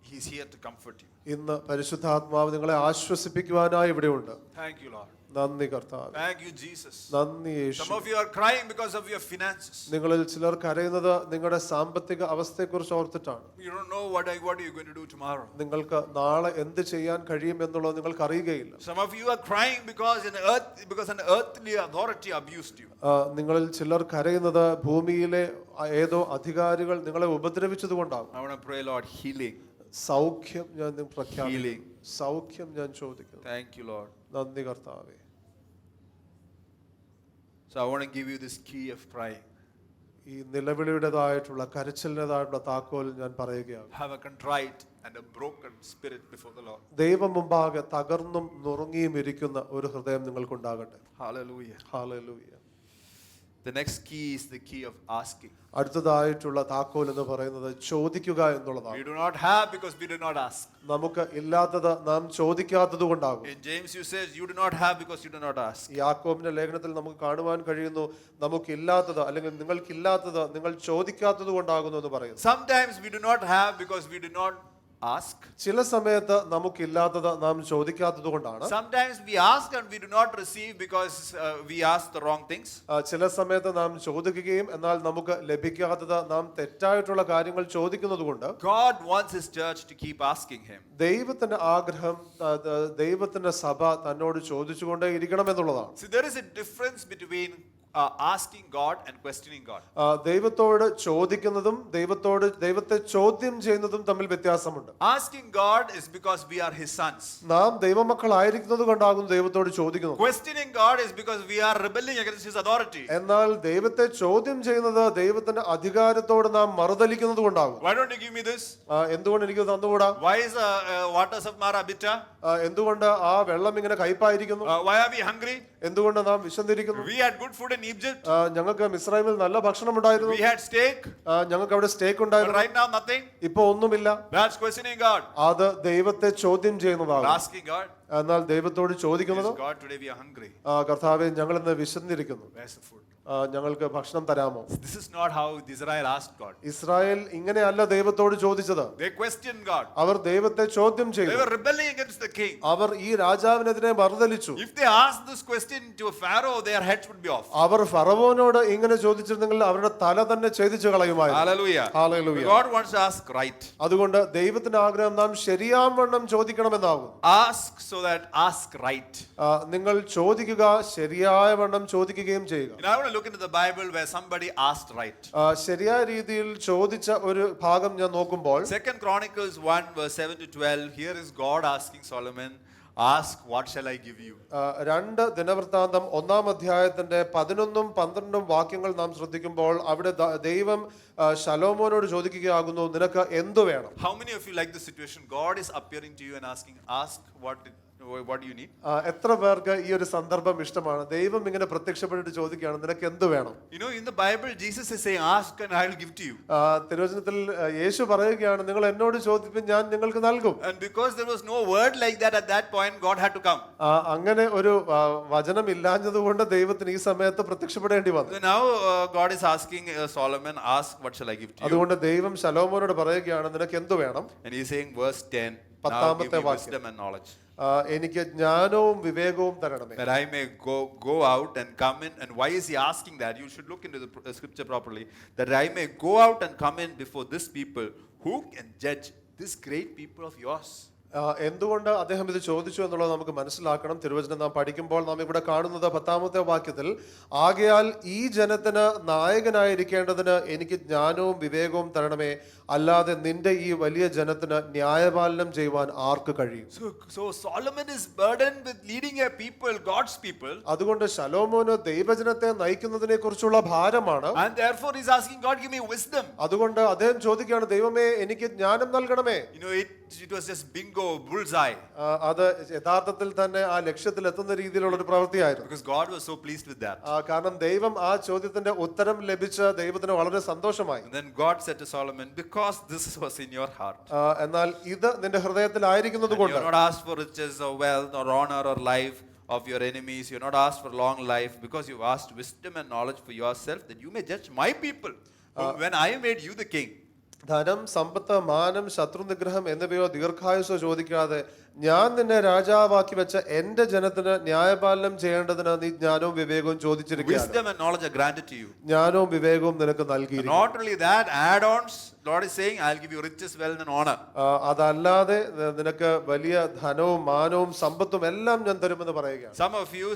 He's here to comfort you. ഇന്ന് പരിശുദ്ധാത്മാവ് നിങ്ങളെ ആശ്വസിപ്പിക്കുവാനായി ഇവിടെയുണ്ട്. Thank you, Lord. നന്ദി കർത്താവേ. Thank you, Jesus. നന്ദി യേശു. Some of you are crying because of your finances. നിങ്ങളിൽ ചിലർ കരയുന്നത് നിങ്ങളുടെ സാമ്പത്തിക അവസ്ഥയെക്കുറിച്ച് ഓർത്തിട്ടാണ്. You don't know what are you going to do tomorrow. നിങ്ങൾക്ക് നാളെ എന്ത് ചെയ്യാൻ കഴിയും എന്നുള്ളത് നിങ്ങൾക്ക് അറിയുകയില്ല. Some of you are crying because an earthly authority abused you. നിങ്ങളിൽ ചിലർ കരയുന്നത് ഭൂമിയിലെ ഏതോ അധികാരികൾ നിങ്ങളെ ഉപദ്രവിച്ചത് കൊണ്ടാകും. I want to pray, Lord, healing. സൗഖ്യം ഞാൻ പ്രഖ്യാപിക്കുന്നു. Healing. സൗഖ്യം ഞാൻ ചോദിക്കുന്നു. Thank you, Lord. നന്ദി കർത്താവേ. So I want to give you this key of crying. ഈ നിലവിളിയുടേതായിട്ടുള്ള കരച്ചിലിൻ്റെതായിട്ടുള്ള താക്കോൽ ഞാൻ പറയുകയാണ്. Have a contrite and a broken spirit before the Lord. ദൈവം മുമ്പാകെ തകർന്നും നുറുങ്ങിയും ഇരിക്കുന്ന ഒരു ഹൃദയം നിങ്ങൾക്കുണ്ടാകട്ടെ. Hallelujah. Hallelujah. The next key is the key of asking. അടുത്തതായിട്ടുള്ള താക്കോൽ എന്ന് പറയുന്നത് ചോദിക്കുക എന്നുള്ളതാണ്. We do not have because we do not ask. നമുക്ക് ഇല്ലാത്തത് നാം ചോദിക്കാത്തത് കൊണ്ടാകും. In James you says you do not have because you do not ask. യാക്കോബിന്റെ ലേഖനത്തിൽ നമുക്ക് കാണുവാൻ കഴിയുന്നു, നമുക്കില്ലാത്തത് അല്ലെങ്കിൽ നിങ്ങൾക്കില്ലാത്തത് നിങ്ങൾ ചോദിക്കാത്തത് കൊണ്ടാകുന്നു എന്ന് പറയുന്നു. Sometimes we do not have because we do not ask. ചില സമയത്ത് നമുക്കില്ലാത്തത് നാം ചോദിക്കാത്തത് കൊണ്ടാണ്. Sometimes we ask and we do not receive because we ask the wrong things. ചില സമയത്ത് നാം ചോദിക്കുകയും എന്നാൽ നമുക്ക് ലഭിക്കാത്തത് നാം തെറ്റായിട്ടുള്ള കാര്യങ്ങൾ ചോദിക്കുന്നത് കൊണ്ട്. God wants his church to keep asking him. ദൈവത്തിന്റെ ആഗ്രഹം ദൈവത്തിന്റെ സഭ തന്നോട് ചോദിച്ചുകൊണ്ടേ ഇരിക്കണം എന്നുള്ളതാണ്. See, there is a difference between asking God and questioning God. ദൈവത്തോട് ചോദിക്കുന്നതും ദൈവത്തെ ചോദ്യം ചെയ്യുന്നതും തമ്മിൽ വ്യത്യാസമുണ്ട്. Asking God is because we are his sons. നാം ദൈവമക്കളായിരിക്കുന്നത് കൊണ്ടാകും ദൈവത്തോട് ചോദിക്കുന്നത്. Questioning God is because we are rebelling against his authority. എന്നാൽ ദൈവത്തെ ചോദ്യം ചെയ്യുന്നത് ദൈവത്തിന്റെ അധികാരത്തോട് നാം മറുതലിക്കുന്നത് കൊണ്ടാകും. Why don't you give me this? എന്തുകൊണ്ട് എനിക്ക് തന്നുകൂടാ? Why is waters of Mara bitter? എന്തുകൊണ്ട് ആ വെള്ളം ഇങ്ങനെ കയ്പായിരിക്കുന്നു? Why are we hungry? എന്തുകൊണ്ട് നാം വിശന്നിരിക്കുന്നു? We had good food in Egypt. ഞങ്ങൾക്ക് മിസ്രൈമിൽ നല്ല ഭക്ഷണം ഉണ്ടായിരുന്നു. We had steak. ഞങ്ങൾക്ക് അവിടെ സ്റ്റേക്ക് ഉണ്ടായിരുന്നു. Right now nothing. ഇപ്പൊ ഒന്നുമില്ല. That's questioning God. അത് ദൈവത്തെ ചോദ്യം ചെയ്യുന്നതാണ്. Asking God. എന്നാൽ ദൈവത്തോട് ചോദിക്കുന്നത്, God, today we are hungry. കർത്താവേ, ഞങ്ങൾ ഇന്ന് വിശന്നിരിക്കുന്നു. Where's the food? ഞങ്ങൾക്ക് ഭക്ഷണം തരാമോ? This is not how Israel asked God. Israel ഇങ്ങനെയല്ല ദൈവത്തോട് ചോദിച്ചത്. They questioned God. അവർ ദൈവത്തെ ചോദ്യം They ചെയ്തു. were rebelling against the king. അവർ ഈ രാജാവിനെതിരെ മറുതലിച്ചു. If they asked this question to a Pharaoh, their heads would be off. അവർ ഫറവോനോട് ഇങ്ങനെ ചോദിച്ചിരുന്നെങ്കിൽ അവരുടെ തല തന്നെ ഛേദിച്ചു കളയുമായിരുന്നു. Hallelujah. Hallelujah. God wants to ask right. അതുകൊണ്ട് ദൈവത്തിന്റെ ആഗ്രഹം നാം ശരിയാവണ്ണം ചോദിക്കണമെന്നാകും. Ask so that ask right. നിങ്ങൾ ചോദിക്കുക, ശരിയായ വണ്ണം ചോദിക്കുകയും ചെയ്യുക. I want to look into the Bible where somebody asked right. ശരിയായ രീതിയിൽ ചോദിച്ച ഒരു ഭാഗം ഞാൻ നോക്കുമ്പോൾ 2 Chronicles 1 verse 7 to 12, here is God asking Solomon, ask what shall I give you? 2 ദിനവൃത്താന്തം 1-ാം അധ്യായത്തിന്റെ 11ഉം 12ഉം വാക്യങ്ങൾ നാം ശ്രദ്ധിക്കുമ്പോൾ അവിടെ ദൈവം ശലോമോനോട് ചോദിക്കുകയാകുന്നു, നിനക്ക് എന്തു വേണം? How many of you like the situation? God is appearing to you and asking, ask what do you need? എത്ര പേർക്ക് ഈ ഒരു സന്ദർഭം ഇഷ്ടമാണ്? ദൈവം ഇങ്ങനെ പ്രത്യക്ഷപ്പെട്ടിട്ട് ചോദിക്കുകയാണ്, നിനക്ക് എന്ത് വേണം? You know, in the Bible Jesus is saying, ask and I will give to you. തിരുവചനത്തിൽ യേശു പറയുകയാണ്, നിങ്ങൾ എന്നോട് ചോദിപ്പിൻ, ഞാൻ നിങ്ങൾക്ക് നൽകും. And because there was no word like that at that point, God had to come. അങ്ങനെ ഒരു വചനം ഇല്ലാഞ്ഞതുകൊണ്ട് ദൈവത്തിന് ഈ സമയത്ത് പ്രത്യക്ഷപ്പെടേണ്ടി വന്നു. So now God is asking Solomon, ask what shall I give to you? അതുകൊണ്ട് ദൈവം ശലോമോനോട് പറയുകയാണ്, നിനക്ക് എന്ത് വേണം? And he's saying verse 10, now give me wisdom and knowledge. എനിക്ക് ജ്ഞാനവും വിവേകവും തരണമേ. That I may go out and come in. And why is he asking that? You should look into the scripture properly. That I may go out and come in before this people. Who can judge this great people of yours? എന്തുകൊണ്ട് അദ്ദേഹം ഇത് ചോദിച്ചു എന്നുള്ളത് നമുക്ക് മനസ്സിലാക്കണം. തിരുവചനം നാം പഠിക്കുമ്പോൾ നാം ഇവിടെ കാണുന്നത് 10-ാമത്തെ വാക്യത്തിൽ, ആകയാൽ ഈ ജനത്തിന് നായകനായിരിക്കേണ്ടതിന് എനിക്ക് ജ്ഞാനവും വിവേകവും തരണമേ, അല്ലാതെ നിന്റെ ഈ വലിയ ജനത്തിന് ന്യായപാലനം ചെയ്യുവാൻ ആർക്ക് കഴിയും? So Solomon is burdened with leading a people, God's people. അതുകൊണ്ട് ശലോമോന് ദൈവജനത്തെ നയിക്കുന്നതിനെ കുറിച്ചുള്ള ഭാരമാണ്. And therefore he's asking God, give me wisdom. അതുകൊണ്ട് അദ്ദേഹം ചോദിക്കുകയാണ്, ദൈവമേ എനിക്ക് ജ്ഞാനം നൽകണമേ. You know, it was just bingo, bullseye. അത് യഥാർത്ഥത്തിൽ തന്നെ ആ ലക്ഷ്യത്തിൽ എത്തുന്ന രീതിയിലുള്ള ഒരു പ്രവൃത്തിയായിരുന്നു. Because God was so pleased with that. കാരണം ദൈവം ആ ചോദ്യത്തിന്റെ ഉത്തരം ലഭിച്ച ദൈവത്തിന് വളരെ സന്തോഷമായി. And then God said to Solomon, because this was in your heart. എന്നാൽ ഇത് നിന്റെ ഹൃദയത്തിലായിരിക്കുന്നത് കൊണ്ട്. You have not asked for riches or wealth or honor or life of your enemies. You have not asked for long life, because you have asked wisdom and knowledge for yourself, that you may judge my people when I made you the king. ധനം, സമ്പത്ത്, മാനം, ശത്രുനിഗ്രഹം എന്നിവയോ ദീർഘായുസോ ചോദിക്കാതെ ഞാൻ നിന്നെ രാജാവാക്കി വെച്ച എന്റെ ജനത്തിന് ന്യായപാലനം ചെയ്യേണ്ടതിന് നീ ജ്ഞാനവും വിവേകവും ചോദിച്ചിരിക്കുകയാണ്. Wisdom and knowledge are granted to you. ജ്ഞാനവും വിവേകവും നിനക്ക് നൽകിയിരിക്കുന്നു. Not only that, add-ons. Lord is saying, I'll give you riches, wealth and honor. അതല്ലാതെ നിനക്ക് വലിയ ധനവും മാനവും സമ്പത്തും എല്ലാം ഞാൻ തരുമെന്ന് പറയുകയാണ്.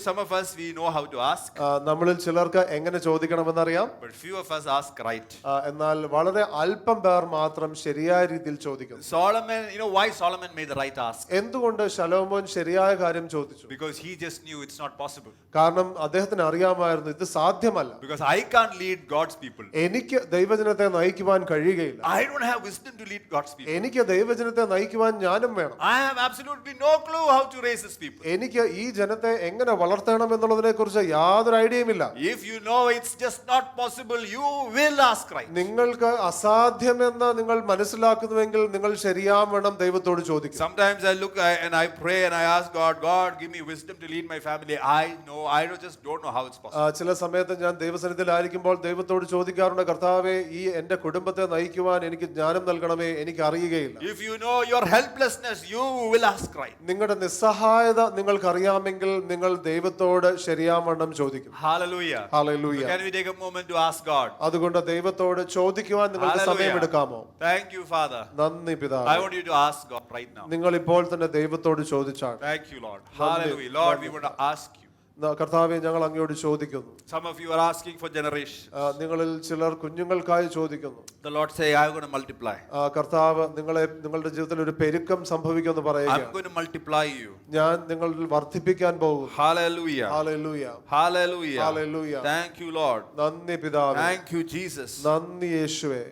Some of us, we know how to ask. നമ്മളിൽ ചിലർക്ക് എങ്ങനെ ചോദിക്കണമെന്നറിയാം. But few of us ask right. എന്നാൽ വളരെ അല്പം പേർ മാത്രം ശരിയായ രീതിയിൽ ചോദിക്കുന്നു. Solomon, you know why Solomon made the right ask? എന്തുകൊണ്ട് ശലോമോൻ ശരിയായ കാര്യം ചോദിച്ചു? Because he just knew it's not possible. കാരണം അദ്ദേഹത്തിന് അറിയാമായിരുന്നു ഇത് സാധ്യമല്ല. Because I can't lead God's people. എനിക്ക് ദൈവജനത്തെ നയിക്കുവാൻ കഴിയുകയില്ല. I don't have wisdom to lead God's people. എനിക്ക് ദൈവജനത്തെ നയിക്കുവാൻ ജ്ഞാനം വേണം. I have absolutely no clue how to raise His people. എനിക്ക് ഈ ജനത്തെ എങ്ങനെ വളർത്തണം എന്നുള്ളതിനെ കുറിച്ച് യാതൊരു ഐഡിയയുമില്ല. If you know it's just not possible, you will ask right. നിങ്ങൾക്ക് അസാധ്യമെന്ന് നിങ്ങൾ മനസ്സിലാക്കുന്നുവെങ്കിൽ നിങ്ങൾ ശരിയാവണ്ണം ദൈവത്തോട് ചോദിക്കും. Sometimes I look and I pray and I ask God, God, give me wisdom to lead my family. I just don't know how it's possible. ചില സമയത്ത് ഞാൻ ദൈവസന്നിധിയിലായിരിക്കുമ്പോൾ ദൈവത്തോട് ചോദിക്കാറുണ്ട്, കർത്താവേ, ഈ എന്റെ കുടുംബത്തെ നയിക്കുവാൻ എനിക്ക് ജ്ഞാനം നൽകണമേ, എനിക്ക് അറിയുകയില്ല. If you know your helplessness, you will ask right. നിങ്ങളുടെ നിസ്സഹായത നിങ്ങൾക്ക് അറിയാമെങ്കിൽ നിങ്ങൾ ദൈവത്തോട് ശരിയാവണ്ണം ചോദിക്കും. Hallelujah. Hallelujah. Can we take a moment to ask God? അതുകൊണ്ട് ദൈവത്തോട് ചോദിക്കുവാൻ നിങ്ങൾക്ക് സമയമെടുക്കാമോ? Thank you, Father. നന്ദി പിതാവേ. I want you to ask God right now. നിങ്ങൾ ഇപ്പോൾ തന്നെ ദൈവത്തോട് ചോദിച്ചാണ്. Thank you, Lord. Hallelujah. Lord, we want to ask you. കർത്താവേ, ഞങ്ങൾ അങ്ങയോട് ചോദിക്കുന്നു. Some of you are asking for generations. നിങ്ങളിൽ ചിലർ കുഞ്ഞുങ്ങൾക്കായി ചോദിക്കുന്നു. The Lord say, I'm going to multiply. കർത്താവ് നിങ്ങളുടെ ജീവിതത്തിൽ ഒരു പെരുക്കം സംഭവിക്കുമെന്ന് I'm പറയുകയാണ്. going to multiply you. ഞാൻ നിങ്ങളിൽ വർദ്ധിപ്പിക്കാൻ പോകുന്നു. Hallelujah. Hallelujah. Hallelujah. Hallelujah. Thank you, Lord. നന്ദി പിതാവേ. Thank you, Jesus. നന്ദി യേശുവേ.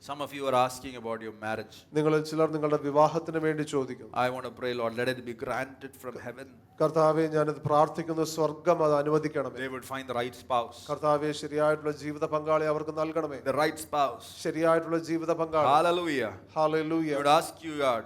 Some of you are asking about your marriage. നിങ്ങളിൽ ചിലർ നിങ്ങളുടെ വിവാഹത്തിന് വേണ്ടി ചോദിക്കുന്നു. I want to pray, Lord, let it be granted from heaven. കർത്താവേ, ഞാനത് പ്രാർത്ഥിക്കുന്നു, സ്വർഗം അത് അനുവദിക്കണമേ. They would find the right spouse. കർത്താവേ, ശരിയായിട്ടുള്ള ജീവിത പങ്കാളി അവർക്ക് നൽകണമേ. The right spouse. ശരിയായിട്ടുള്ള ജീവിത പങ്കാളി. Hallelujah. Hallelujah. I would ask you, God.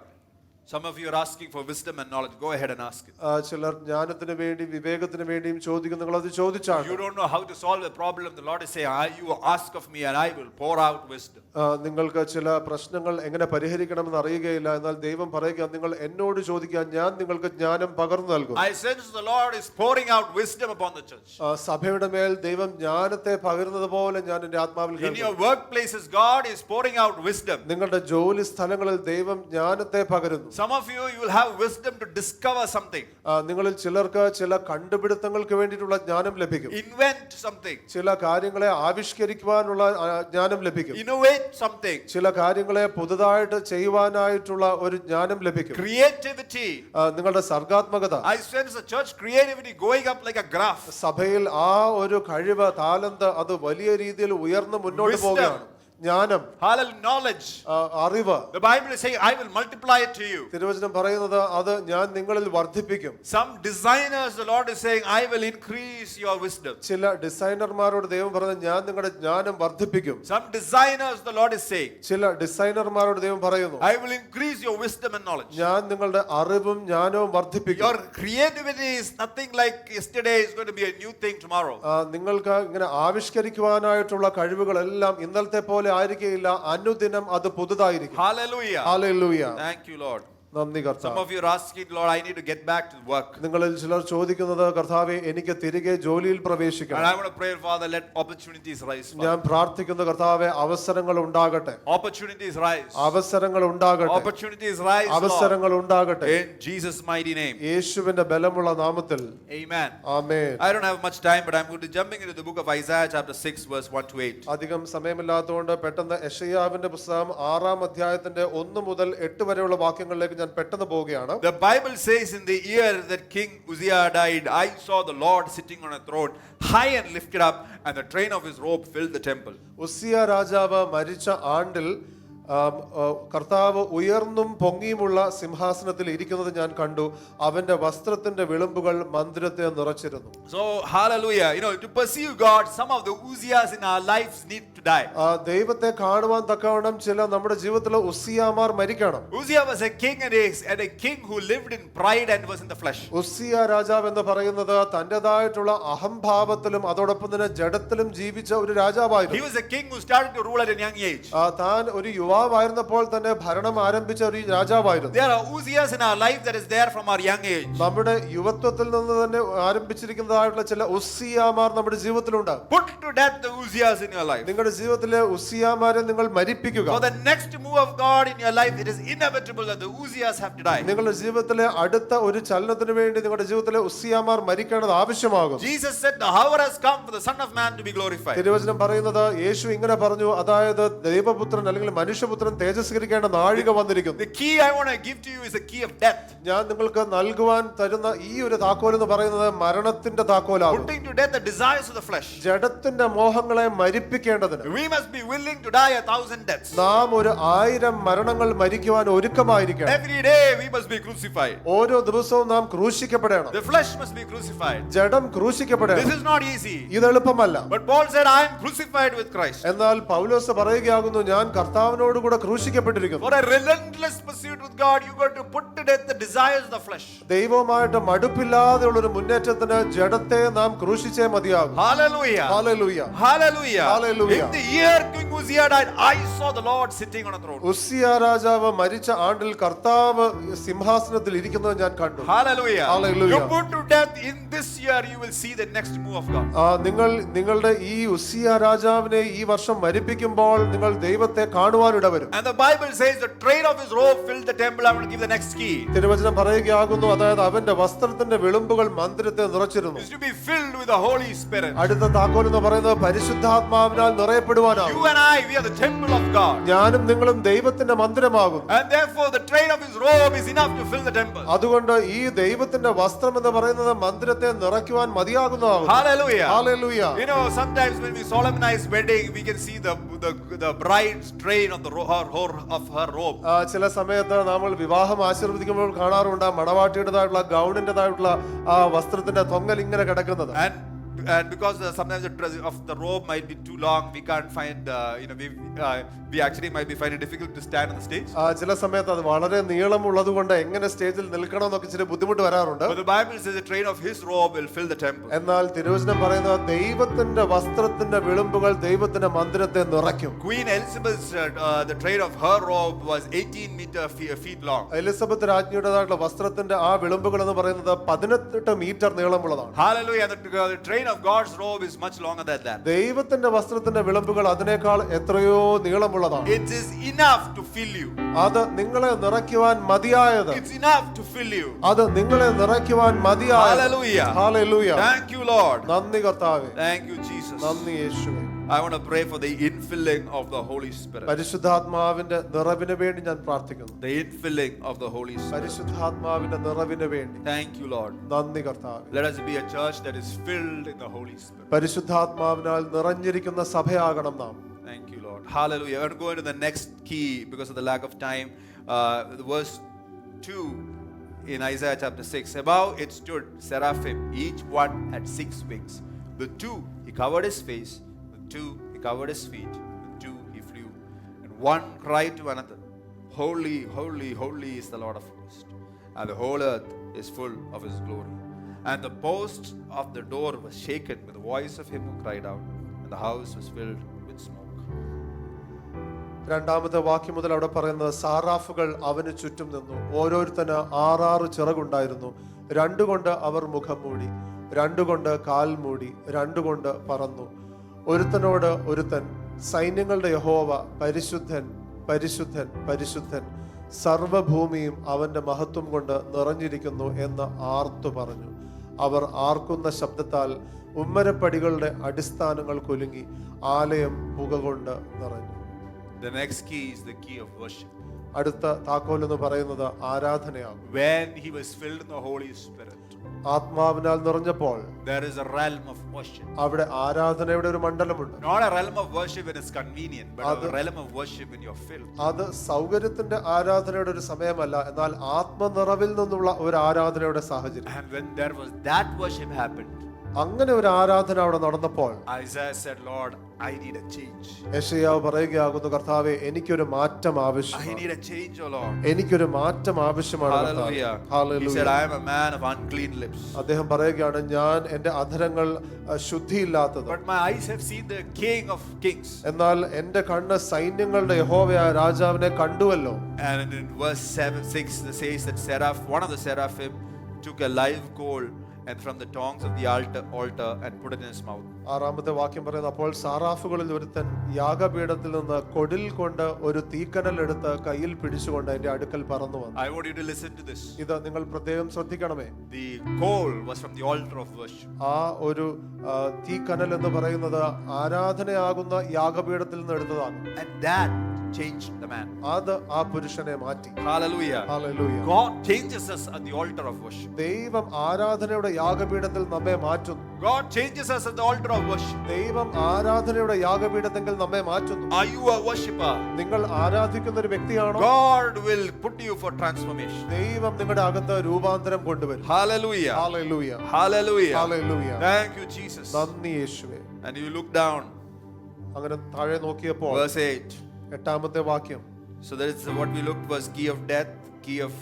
Some of you are asking for wisdom and knowledge. Go ahead and ask it. ചിലർ ജ്ഞാനത്തിന് വേണ്ടി വിവേകത്തിന് വേണ്ടിയും ചോദിക്കുന്നു. നിങ്ങൾ അത് ചോദിച്ചാണ്. You don't know how to solve a problem. The Lord is saying, you ask of me and I will pour out wisdom. നിങ്ങൾക്ക് ചില പ്രശ്നങ്ങൾ എങ്ങനെ പരിഹരിക്കണമെന്ന് അറിയുകയില്ല. എന്നാൽ ദൈവം പറയുക, നിങ്ങൾ എന്നോട് ചോദിക്കുക, ഞാൻ നിങ്ങൾക്ക് ജ്ഞാനം പകർന്നു നൽകും. I sense the Lord is pouring out wisdom upon the church. സഭയുടെ മേൽ ദൈവം ജ്ഞാനത്തെ പകരുന്നത് പോലെ ഞാൻ എൻ്റെ ആത്മാവിൽ In your workplaces, God is pouring out wisdom. നിങ്ങളുടെ ജോലി സ്ഥലങ്ങളിൽ ദൈവം ജ്ഞാനത്തെ പകരുന്നു. Some of you will have wisdom to discover something. നിങ്ങളിൽ ചിലർക്ക് ചില കണ്ടുപിടുത്തങ്ങൾക്ക് വേണ്ടിയിട്ടുള്ള ജ്ഞാനം ലഭിക്കും. Invent something. ചില കാര്യങ്ങളെ ആവിഷ്കരിക്കുവാനുള്ള ജ്ഞാനം ലഭിക്കും. Innovate something. ചില കാര്യങ്ങളെ പുതുതായിട്ട് ചെയ്യുവാനായിട്ടുള്ള ഒരു ജ്ഞാനം ലഭിക്കും. Creativity. നിങ്ങളുടെ സർഗാത്മകത. I sense the church creativity going up like a graph. സഭയിൽ ആ ഒരു കഴിവ്, താലന്ത്, അത് വലിയ രീതിയിൽ ഉയർന്നു മുന്നോട്ട് പോവുകയാണ്. ജ്ഞാനം, hallelujah, knowledge, അറിവ്. The Bible is saying, I will multiply it to you. തിരുവചനം പറയുന്നത് അത് ഞാൻ നിങ്ങളിൽ വർദ്ധിപ്പിക്കും. Some designers, the Lord is saying, I will increase your wisdom. ചില ഡിസൈനർമാരോട് ദൈവം പറയുന്നത്, ഞാൻ നിങ്ങളുടെ ജ്ഞാനം വർദ്ധിപ്പിക്കും. Some designers, the Lord is saying, ചില ഡിസൈനർമാരോട് ദൈവം പറയുന്നു, I will increase your wisdom and knowledge. ഞാൻ നിങ്ങളുടെ അറിവും ജ്ഞാനവും വർദ്ധിപ്പിക്കും. Your creativity is nothing like yesterday is going to be a new thing tomorrow. നിങ്ങൾക്ക് ഇങ്ങനെ ആവിഷ്കരിക്കുവാനായിട്ടുള്ള കഴിവുകളെല്ലാം ഇന്നലത്തെ പോലെ ആയിരിക്കില്ല, അനുദിനം അത് പുതുതായിരിക്കും. Hallelujah. Hallelujah. Thank you, Lord. നന്ദി Some കർത്താവേ. of you are asking, Lord, I need to get back to work. നിങ്ങളിൽ ചിലർ ചോദിക്കുന്നത്, കർത്താവേ, എനിക്ക് തിരികെ ജോലിയിൽ പ്രവേശിക്കണം. And I want to pray, Father, let opportunities rise. ഞാൻ പ്രാർത്ഥിക്കുന്നു, കർത്താവേ, അവസരങ്ങൾ ഉണ്ടാകട്ടെ. Opportunities rise. അവസരങ്ങൾ ഉണ്ടാകട്ടെ. Opportunities rise. അവസരങ്ങൾ ഉണ്ടാകട്ടെ. In Jesus' mighty name. യേശുവിന്റെ ബലമുള്ള നാമത്തിൽ. Amen. Amen. I don't have much time, but I'm going to jumping into the book of Isaiah chapter 6 verse 1 to 8. അധികം സമയമില്ലാത്തതുകൊണ്ട് പെട്ടെന്ന് യെശയ്യാവിന്റെ പുസ്തകം 6-ാം അധ്യായത്തിന്റെ 1 മുതൽ 8 വരെയുള്ള വാക്യങ്ങളിലേക്ക് ഞാൻ പെട്ടെന്ന് പോവുകയാണ്. The Bible says, in the year that King Uzziah died, I saw the Lord sitting on a throne, high and lifted up, and the train of his robe filled the temple. ഉസ്സിയ രാജാവ് മരിച്ച ആണ്ടിൽ കർത്താവ് ഉയർന്നും പൊങ്ങിയുമുള്ള സിംഹാസനത്തിൽ ഇരിക്കുന്നത് ഞാൻ കണ്ടു. അവന്റെ വസ്ത്രത്തിന്റെ വിളുമ്പുകൾ മന്ദിരത്തെ നിറച്ചിരുന്നു. So hallelujah, to perceive God, some of the Uzziahs in our lives need to die. ദൈവത്തെ കാണുവാൻ തക്കവണ്ണം ചില നമ്മുടെ ജീവിതത്തിലെ ഉസ്സിയാമാർ മരിക്കണം. Uzziah was a king and a king who lived in pride and was in the flesh. ഉസ്സിയ രാജാവ് എന്ന് പറയുന്നത് തന്റേതായിട്ടുള്ള അഹംഭാവത്തിലും അതോടൊപ്പം തന്നെ ജഡത്തിലും ജീവിച്ച ഒരു രാജാവായിരുന്നു. He was a king who started to rule at a young age. താൻ ഒരു യുവാവായിരുന്നപ്പോൾ തന്നെ ഭരണം ആരംഭിച്ച ഒരു രാജാവായിരുന്നു. There are Uzziahs in our life that is there from our young age. നമ്മുടെ യുവത്വത്തിൽ നിന്ന് തന്നെ ആരംഭിച്ചിരിക്കുന്നതായിട്ടുള്ള ചില ഉസ്സിയാമാർ നമ്മുടെ ജീവിതത്തിലുണ്ട്. Put to death the Uzziahs in your life. നിങ്ങളുടെ ജീവിതത്തിലെ ഉസ്സിയാമാരെ നിങ്ങൾ മരിപ്പിക്കുക. For the next move of God in your life, it is inevitable that the Uzziahs have to die. നിങ്ങളുടെ ജീവിതത്തിലെ അടുത്ത ഒരു ചലനത്തിന് വേണ്ടി നിങ്ങളുടെ ജീവിതത്തിലെ ഉസ്സിയാമാർ മരിക്കേണ്ടത് ആവശ്യമാകും. Jesus said, the hour has come for the Son of Man to be glorified. തിരുവചനം പറയുന്നത്, യേശു ഇങ്ങനെ പറഞ്ഞു, അതായത് ദൈവപുത്രൻ അല്ലെങ്കിൽ മനുഷ്യപുത്രൻ തേജസ്കരിക്കേണ്ട നാഴിക വന്നിരിക്കുന്നു. The key I want to give to you is the key of death. ഞാൻ നിങ്ങൾക്ക് നൽകുവാൻ തരുന്ന ഈ ഒരു താക്കോൽ എന്ന് പറയുന്നത് മരണത്തിന്റെ താക്കോലാണ്. Putting to death the desires of the flesh. ജഡത്തിന്റെ മോഹങ്ങളെ മരിപ്പിക്കേണ്ടതിന് We must be willing to die 1,000 deaths. നാം ഒരു 1000 മരണങ്ങൾ മരിക്കുവാൻ ഒരുക്കമായിരിക്കണം. Every day we must be crucified. ഓരോ ദിവസവും നാം ക്രൂശിക്കപ്പെടണം. The flesh must be crucified. ജഡം ക്രൂശിക്കപ്പെടണം. This is not easy. ഇത് എളുപ്പമല്ല. But Paul said, I am crucified with Christ. എന്നാൽ പൗലോസ് പറയുകയാകുന്നു, ഞാൻ കർത്താവിനോട് അവനോട് കൂടെ ക്രൂശിക്കപ്പെട്ടിരിക്കുന്നു. For a relentless pursuit with God, you got to put to death the desires of the flesh. ദൈവവുമായിട്ട് മടുപ്പില്ലാതെയുള്ള ഒരു മുന്നേറ്റത്തിന് ജഡത്തെ നാം ക്രൂശിച്ചേ മതിയാകും. Hallelujah. Hallelujah. Hallelujah. Hallelujah. In the year King Uzziah died, I saw the Lord sitting on a throne. ഉസ്സിയ രാജാവ് മരിച്ച ആണ്ടിൽ കർത്താവ് സിംഹാസനത്തിൽ ഇരിക്കുന്നത് ഞാൻ കണ്ടു. Hallelujah. Hallelujah. You put to death in this year, you will see the next move of God. നിങ്ങളുടെ ഈ ഉസ്സിയ രാജാവിനെ ഈ വർഷം മരിപ്പിക്കുമ്പോൾ നിങ്ങൾ ദൈവത്തെ കാണുവാൻ ഇടവരും. And the Bible says the train of his robe filled the temple. I want to give the next key. തിരുവചനം പറയുകയാകുന്നു, അതായത് അവന്റെ വസ്ത്രത്തിന്റെ വിളുമ്പുകൾ മന്ദിരത്തെ നിറച്ചിരുന്നു. Is to be filled with the Holy Spirit. അടുത്ത താക്കോൽ എന്ന് പറയുന്നത് പരിശുദ്ധാത്മാവിനാൽ നിറയപ്പെടുവാനാണ്. You and I, we are the temple of God. ഞാനും നിങ്ങളും ദൈവത്തിന്റെ മന്ദിരമാകുന്നു. And therefore the train of his robe is enough to fill the temple. അതുകൊണ്ട് ഈ ദൈവത്തിന്റെ വസ്ത്രം എന്ന് പറയുന്നത് മന്ദിരത്തെ നിറയ്ക്കുവാൻ മതിയാകുന്നതാകുന്നു. Hallelujah. Hallelujah. You know, sometimes when we solemnize wedding, we can see the bride's train of her robe. ചില സമയത്ത് നമ്മൾ വിവാഹം ആശീർവദിക്കുമ്പോൾ കാണാറുണ്ട് മണവാട്ടിയുടേതായിട്ടുള്ള ഗൗണിന്റേതായിട്ടുള്ള ആ വസ്ത്രത്തിന്റെ തൊങ്ങൽ ഇങ്ങനെ കിടക്കുന്നത്. And because sometimes the dress of the robe might be too long, we can't find, we actually might be finding it difficult to stand on the stage. ചില സമയത്ത് അത് വളരെ നീളമുള്ളത് കൊണ്ട് എങ്ങനെ സ്റ്റേജിൽ നിൽക്കണമെന്നൊക്കെ ഇച്ചിരി ബുദ്ധിമുട്ട് വരാറുണ്ട്. But the Bible says the train of his robe will fill the temple. എന്നാൽ തിരുവചനം പറയുന്നത് ദൈവത്തിന്റെ വസ്ത്രത്തിന്റെ വിളുമ്പുകൾ ദൈവത്തിന്റെ മന്ദിരത്തെ നിറയ്ക്കും. Queen Elizabeth's the train of her robe was 18 feet long. Elizabeth രാജ്ഞിയുടേതായിട്ടുള്ള വസ്ത്രത്തിന്റെ ആ വിളുമ്പുകൾ എന്ന് പറയുന്നത് 18 metre നീളമുള്ളതാണ്. Hallelujah. The train of God's robe is much longer than that. ദൈവത്തിന്റെ വസ്ത്രത്തിന്റെ വിളുമ്പുകൾ അതിനേക്കാൾ എത്രയോ നീളമുള്ളതാണ്. It is enough to fill you. അത് നിങ്ങളെ നിറയ്ക്കുവാൻ മതിയായത്. It's enough to fill you. അത് നിങ്ങളെ നിറയ്ക്കുവാൻ മതിയായത്. Hallelujah. Hallelujah. Thank you, Lord. നന്ദി കർത്താവേ. Thank you, Jesus. നന്ദി യേശുവേ. I want to pray for the infilling of the Holy Spirit. പരിശുദ്ധാത്മാവിന്റെ നിറവിന് വേണ്ടി ഞാൻ പ്രാർത്ഥിക്കുന്നു. The infilling of the Holy Spirit. പരിശുദ്ധാത്മാവിന്റെ നിറവിന് വേണ്ടി. Thank you, Lord. നന്ദി കർത്താവേ. Let us be a church that is filled in the Holy Spirit. പരിശുദ്ധാത്മാവിനാൽ നിറഞ്ഞിരിക്കുന്ന സഭയാകണം നാം. Thank you, Lord. Hallelujah. I'm going to go into the next key because of the lack of time. Verse 2 in Isaiah chapter 6. Above it stood seraphim, each one had 6 wings. With 2 he covered his face, with 2 he covered his feet, with 2 he flew. And one cried to another, Holy, holy, holy is the Lord of hosts, and the whole earth is full of his glory. And the post of the door was shaken with the voice of him who cried out, and the house was filled with smoke. രണ്ടാമത്തെ വാക്യം മുതൽ അവിടെ പറയുന്നത് സാറാഫുകൾ അവന് ചുറ്റും നിന്നു. ഓരോരുത്തന് 6 ചിറകുണ്ടായിരുന്നു. 2 കൊണ്ട് അവർ മുഖം മൂടി, 2 കൊണ്ട് കാൽ മൂടി, 2 കൊണ്ട് പറന്നു. ഒരുത്തനോട് ഒരുത്തൻ, സൈന്യങ്ങളുടെ യഹോവ പരിശുദ്ധൻ, പരിശുദ്ധൻ, പരിശുദ്ധൻ, സർവഭൂമിയും അവന്റെ മഹത്വം കൊണ്ട് നിറഞ്ഞിരിക്കുന്നു എന്ന് ആർത്തു പറഞ്ഞു. അവർ ആർക്കുന്ന ശബ്ദത്താൽ ഉമ്മരപ്പടികളുടെ അടിസ്ഥാനങ്ങൾ കുലുങ്ങി, ആലയം പുക കൊണ്ട് നിറഞ്ഞു. The next key is the key of worship. അടുത്ത താക്കോൽ എന്ന് പറയുന്നത് ആരാധനയാണ്. When he was filled in the Holy Spirit, ആത്മാവിനാൽ നിറഞ്ഞപ്പോൾ there is a realm of worship. അവിടെ ആരാധനയുടെ ഒരു മണ്ഡലമുണ്ട്. Not a realm of worship when it's convenient, but a realm of worship when you're filled. അത് സൗകര്യത്തിന്റെ ആരാധനയുടെ ഒരു സമയമല്ല, എന്നാൽ ആത്മനിറവിൽ നിന്നുള്ള ഒരു ആരാധനയുടെ സാഹചര്യം. And when there was that worship happened, അങ്ങനെ ഒരു ആരാധന അവിടെ നടന്നപ്പോൾ Isaiah said, Lord, I need a change. യെശയ്യാവ് പറയുകയാകുന്നു, കർത്താവേ എനിക്കൊരു മാറ്റം I ആവശ്യമാണ്. need a change, O Lord. എനിക്കൊരു മാറ്റം ആവശ്യമാണ്. Hallelujah. He said, I am a man of unclean lips. അദ്ദേഹം പറയുകയാണ്, ഞാൻ എന്റെ അധരങ്ങൾ ശുദ്ധിയില്ലാത്തത്, But my eyes have seen the King of Kings. എന്നാൽ എന്റെ കണ്ണ് സൈന്യങ്ങളുടെ യഹോവയായ രാജാവിനെ കണ്ടുവല്ലോ. And in verse 6 it says that one of the seraphim took a live coal and from the tongs of the altar and put it in his mouth. ആറാമത്തെ വാക്യം പറയുന്നത്, അപ്പോൾ സാറാഫുകളിൽ ഒരുത്തൻ യാഗപീഠത്തിൽ നിന്ന് കൊടിൽ കൊണ്ട് ഒരു തീക്കനൽ എടുത്ത് കയ്യിൽ പിടിച്ചുകൊണ്ട് എന്റെ അടുക്കൽ പറന്നു വന്നു. I want you to listen to this. ഇത് നിങ്ങൾ പ്രത്യേകം ശ്രദ്ധിക്കണമേ. The coal was from the altar of worship. ആ ഒരു തീക്കനൽ എന്ന് പറയുന്നത് ആരാധനയാകുന്ന യാഗപീഠത്തിൽ നിന്ന് എടുത്തതാണ്. And that changed the man. അത് ആ പുരുഷനെ മാറ്റി. Hallelujah. Hallelujah. God changes us at the altar of worship. ദൈവം ആരാധനയുടെ യാഗപീഠത്തിൽ നമ്മെ മാറ്റുന്നു. God changes us at the altar of worship. ദൈവം ആരാധനയുടെ യാഗപീഠത്തിൽ നമ്മെ മാറ്റുന്നു. Are you a worshipper? നിങ്ങൾ ആരാധിക്കുന്ന ഒരു വ്യക്തിയാണോ? God will put you for transformation. ദൈവം നിങ്ങളുടെ അകത്ത് രൂപാന്തരം കൊണ്ടുവരും. Hallelujah. Hallelujah. Hallelujah. Hallelujah. Thank you, Jesus. നന്ദി യേശുവേ. And you look down. അങ്ങനെ താഴെ നോക്കിയപ്പോൾ Verse 8. എട്ടാമത്തെ വാക്യം. So that is what we looked was key of death, key of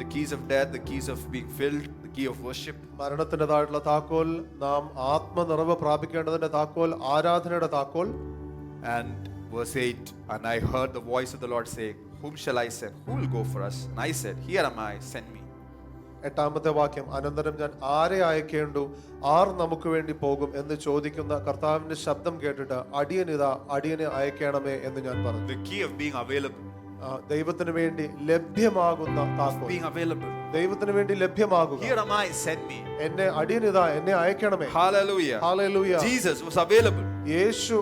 the keys of death, the keys of being filled, the key of worship. മരണത്തിൻ്റെതായിട്ടുള്ള താക്കോൽ, നാം ആത്മനിറവ് പ്രാപിക്കേണ്ടതിന്റെ താക്കോൽ, ആരാധനയുടെ താക്കോൽ. And verse 8, and I heard the voice of the Lord saying, whom shall I send? Who will go for us? And I said, here am I, send me. എട്ടാമത്തെ വാക്യം. അനന്തരം ഞാൻ ആരെ അയക്കേണ്ടു, ആർ നമുക്ക് വേണ്ടി പോകും എന്ന് ചോദിക്കുന്ന കർത്താവിന്റെ ശബ്ദം കേട്ടിട്ട് അടിയനിതാ, അടിയനെ അയക്കണമേ എന്ന് ഞാൻ പറഞ്ഞു. The key of being available. ദൈവത്തിന് വേണ്ടി ലഭ്യമാകുന്ന താക്കോൽ. Being available. ദൈവത്തിന് വേണ്ടി ലഭ്യമാകുക. Here am I, send me. എന്നെ അടിയനിതാ, എന്നെ അയക്കണമേ. Hallelujah. Hallelujah. Jesus was available. Yeshu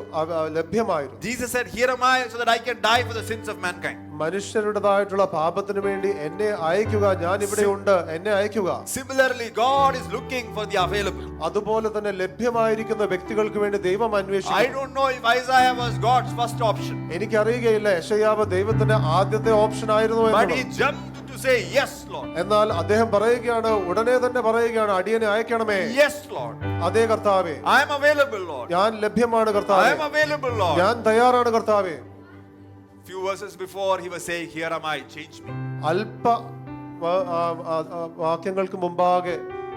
ലഭ്യമായിരുന്നു. Jesus said, here am I, so that I can die for the sins of mankind. മനുഷ്യരുടേതായിട്ടുള്ള പാപത്തിന് വേണ്ടി എന്നെ അയക്കുക, ഞാൻ ഇവിടെ ഉണ്ട്, എന്നെ അയക്കുക. Similarly, God is looking for the available. അതുപോലെ തന്നെ ലഭ്യമായിരിക്കുന്ന വ്യക്തികൾക്ക് വേണ്ടി ദൈവം അന്വേഷിക്കുന്നു. I don't know if Isaiah was God's first option. എനിക്കറിയുകയില്ല യെശയ്യാവ് ദൈവത്തിന്റെ ആദ്യത്തെ ഓപ്ഷൻ ആയിരുന്നു But എന്ന്. he jumped to say, yes, Lord. എന്നാൽ അദ്ദേഹം പറയുകയാണ്, ഉടനെ തന്നെ പറയുകയാണ്, അടിയനെ അയക്കണമേ. Yes, Lord. അതേ കർത്താവേ, I am available, Lord. ഞാൻ ലഭ്യമാണ് I കർത്താവേ, am available, Lord. ഞാൻ തയ്യാറാണ് കർത്താവേ. Few verses before he was saying, here am I, change me. അല്പ വാക്യങ്ങൾക്ക് മുമ്പാകെ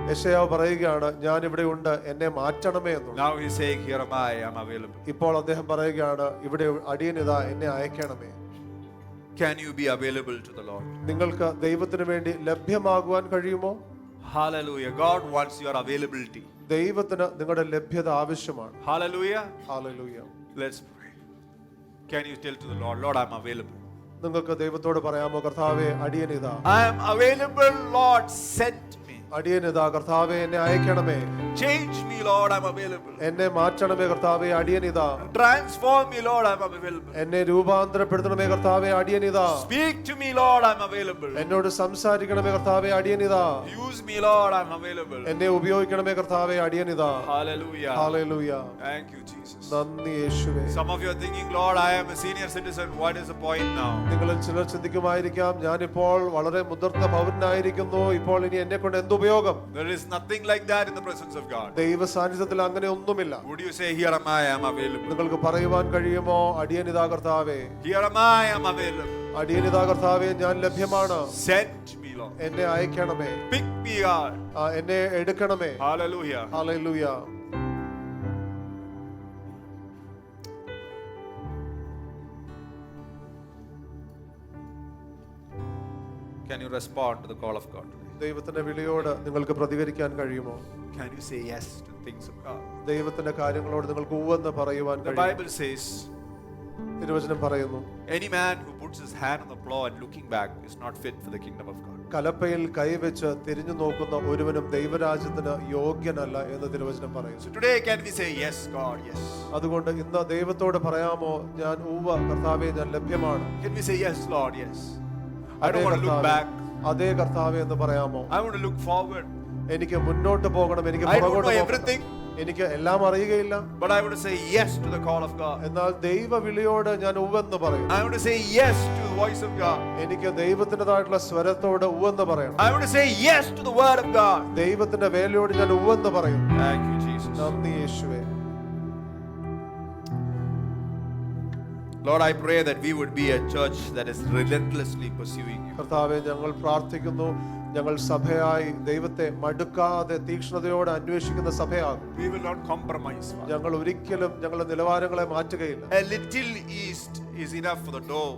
യെശയ്യാവ് പറയുകയാണ്, ഞാൻ ഇവിടെ ഉണ്ട്, എന്നെ മാറ്റണമേ എന്ന്. Now he's saying, here am I am available. ഇപ്പോൾ അദ്ദേഹം പറയുകയാണ്, ഇവിടെ അടിയനിതാ, എന്നെ അയക്കണമേ. Can you be available to the Lord? നിങ്ങൾക്ക് ദൈവത്തിന് വേണ്ടി ലഭ്യമാകുവാൻ കഴിയുമോ? Hallelujah. God wants your availability. ദൈവത്തിന് നിങ്ങളുടെ ലഭ്യത ആവശ്യമാണ്. Hallelujah. Hallelujah. Let's pray. Can you tell to the Lord, Lord, I am available. നിങ്ങൾക്ക് ദൈവത്തോട് പറയാമോ, കർത്താവേ അടിയനിതാ, I am available, Lord, send me. അടിയനിതാ കർത്താവേ, എന്നെ അയക്കണമേ. Change me, Lord, I am available. എന്നെ മാറ്റണമേ കർത്താവേ, അടിയനിതാ. Transform me, Lord, I am available. എന്നെ രൂപാന്തരപ്പെടുത്തണമേ കർത്താവേ, അടിയനിതാ. Speak to me, Lord, I am available. എന്നോട് സംസാരിക്കണമേ കർത്താവേ, അടിയനിതാ. Use me, Lord, I am available. എന്നെ ഉപയോഗിക്കണമേ കർത്താവേ, അടിയനിതാ. Hallelujah. Hallelujah. Thank you, Jesus. നന്ദി യേശുവേ. Some of you are thinking, Lord, I am a senior citizen. What is the point now? നിങ്ങളിൽ ചിലർ ചിന്തിക്കുമായിരിക്കാം, ഞാനിപ്പോൾ വളരെ മുതിർന്ന പൗരനായിരിക്കുന്നു, ഇപ്പോൾ ഇനി എന്നെ കൊണ്ട് എന്ത് ഉപയോഗം? There is nothing like that in the presence of God. ദൈവ സാന്നിധ്യത്തിൽ അങ്ങനെ ഒന്നുമില്ല. Would you say, here am I am available? നിങ്ങൾക്ക് പറയുവാൻ കഴിയുമോ, അടിയനിതാ കർത്താവേ, Here am I am available. അടിയനിതാ കർത്താവേ, ഞാൻ ലഭ്യമാണ്, Send me, Lord. എന്നെ അയക്കണമേ, Pick me up. എന്നെ എടുക്കണമേ. Hallelujah. Hallelujah. Can you respond to the call of God today? ദൈവത്തിന്റെ വിളിയോട് നിങ്ങൾക്ക് പ്രതികരിക്കാൻ കഴിയുമോ? Can you say yes to things of God? ദൈവത്തിന്റെ കാര്യങ്ങളോട് നിങ്ങൾക്ക് ഉവ്വെന്ന് പറയുവാൻ The കഴിയുമോ? Bible says, തിരുവചനം പറയുന്നു, any man who puts his hand on the plow and looking back is not fit for the kingdom of God. കലപ്പയിൽ കൈവച്ച് തിരിഞ്ഞു നോക്കുന്ന ഒരുവനും ദൈവരാജ്യത്തിന് യോഗ്യനല്ല എന്ന് തിരുവചനം പറയുന്നു. So today can we say yes, God, yes? അതുകൊണ്ട് ഇന്ന് ദൈവത്തോട് പറയാമോ, ഞാൻ ഉവ്വ കർത്താവേ, ഞാൻ ലഭ്യമാണ്. Can we say yes, Lord, yes? I അതേ don't want to look കർത്താവേ, back. അതേ കർത്താവേ എന്ന് പറയാമോ? I want to look forward. എനിക്ക് മുന്നോട്ട് പോകണം, എനിക്ക് I don't പുറകോട്ട് know പോകണം. everything, എനിക്ക് എല്ലാം അറിയുകയില്ല. but I want to say yes to the call of God. എന്നാൽ ദൈവ വിളിയോട് ഞാൻ ഉവ്വെന്ന് പറയും. I want to say yes to the voice of God. എനിക്ക് ദൈവത്തിൻ്റെതായിട്ടുള്ള സ്വരത്തോട് ഉവ്വെന്ന് പറയണം. I want to say yes to the word of God. ദൈവത്തിന്റെ വേലയോട് ഞാൻ ഉവ്വെന്ന് പറയും. Thank you, Jesus. നന്ദി യേശുവേ. Lord, I pray that we would be a church that is relentlessly pursuing you. കർത്താവേ, ഞങ്ങൾ പ്രാർത്ഥിക്കുന്നു, ഞങ്ങൾ സഭയായി ദൈവത്തെ മടുക്കാതെ തീക്ഷ്ണതയോടെ അന്വേഷിക്കുന്ന സഭയാകും. We will not compromise, Father. ഞങ്ങൾ ഒരിക്കലും ഞങ്ങളുടെ നിലവാരങ്ങളെ മാറ്റുകയില്ല. A little yeast is enough for the dough.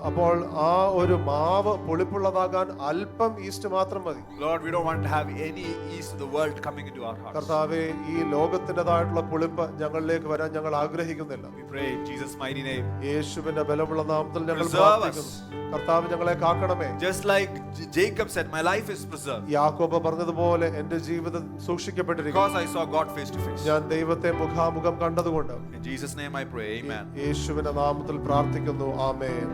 അപ്പോൾ ആ ഒരു മാവ് പുളിപ്പുള്ളതാകാൻ അല്പം ഈസ്റ്റ് മാത്രം മതി. Lord, we don't want to have any yeast of the world coming into our hearts. കർത്താവേ, ഈ ലോകത്തിൻ്റെതായിട്ടുള്ള പുളിപ്പ് ഞങ്ങളിലേക്ക് വരാൻ ഞങ്ങൾ ആഗ്രഹിക്കുന്നില്ല. We pray in Jesus' mighty name. യേശുവിന്റെ ബലമുള്ള നാമത്തിൽ ഞങ്ങൾ Preserve us. പ്രാർത്ഥിക്കുന്നു. കർത്താവ് ഞങ്ങളെ കാക്കണമേ. Just like Jacob said, my life is preserved യാക്കോബ് പറഞ്ഞതുപോലെ എന്റെ ജീവിതം സൂക്ഷിക്കപ്പെട്ടിരിക്കുന്നു, because I saw God face to face. ഞാൻ ദൈവത്തെ മുഖാമുഖം കണ്ടതുകൊണ്ട്. In Jesus' name I pray, amen. യേശുവിന്റെ നാമത്തിൽ പ്രാർത്ഥിക്കുന്നു, ആമേൻ.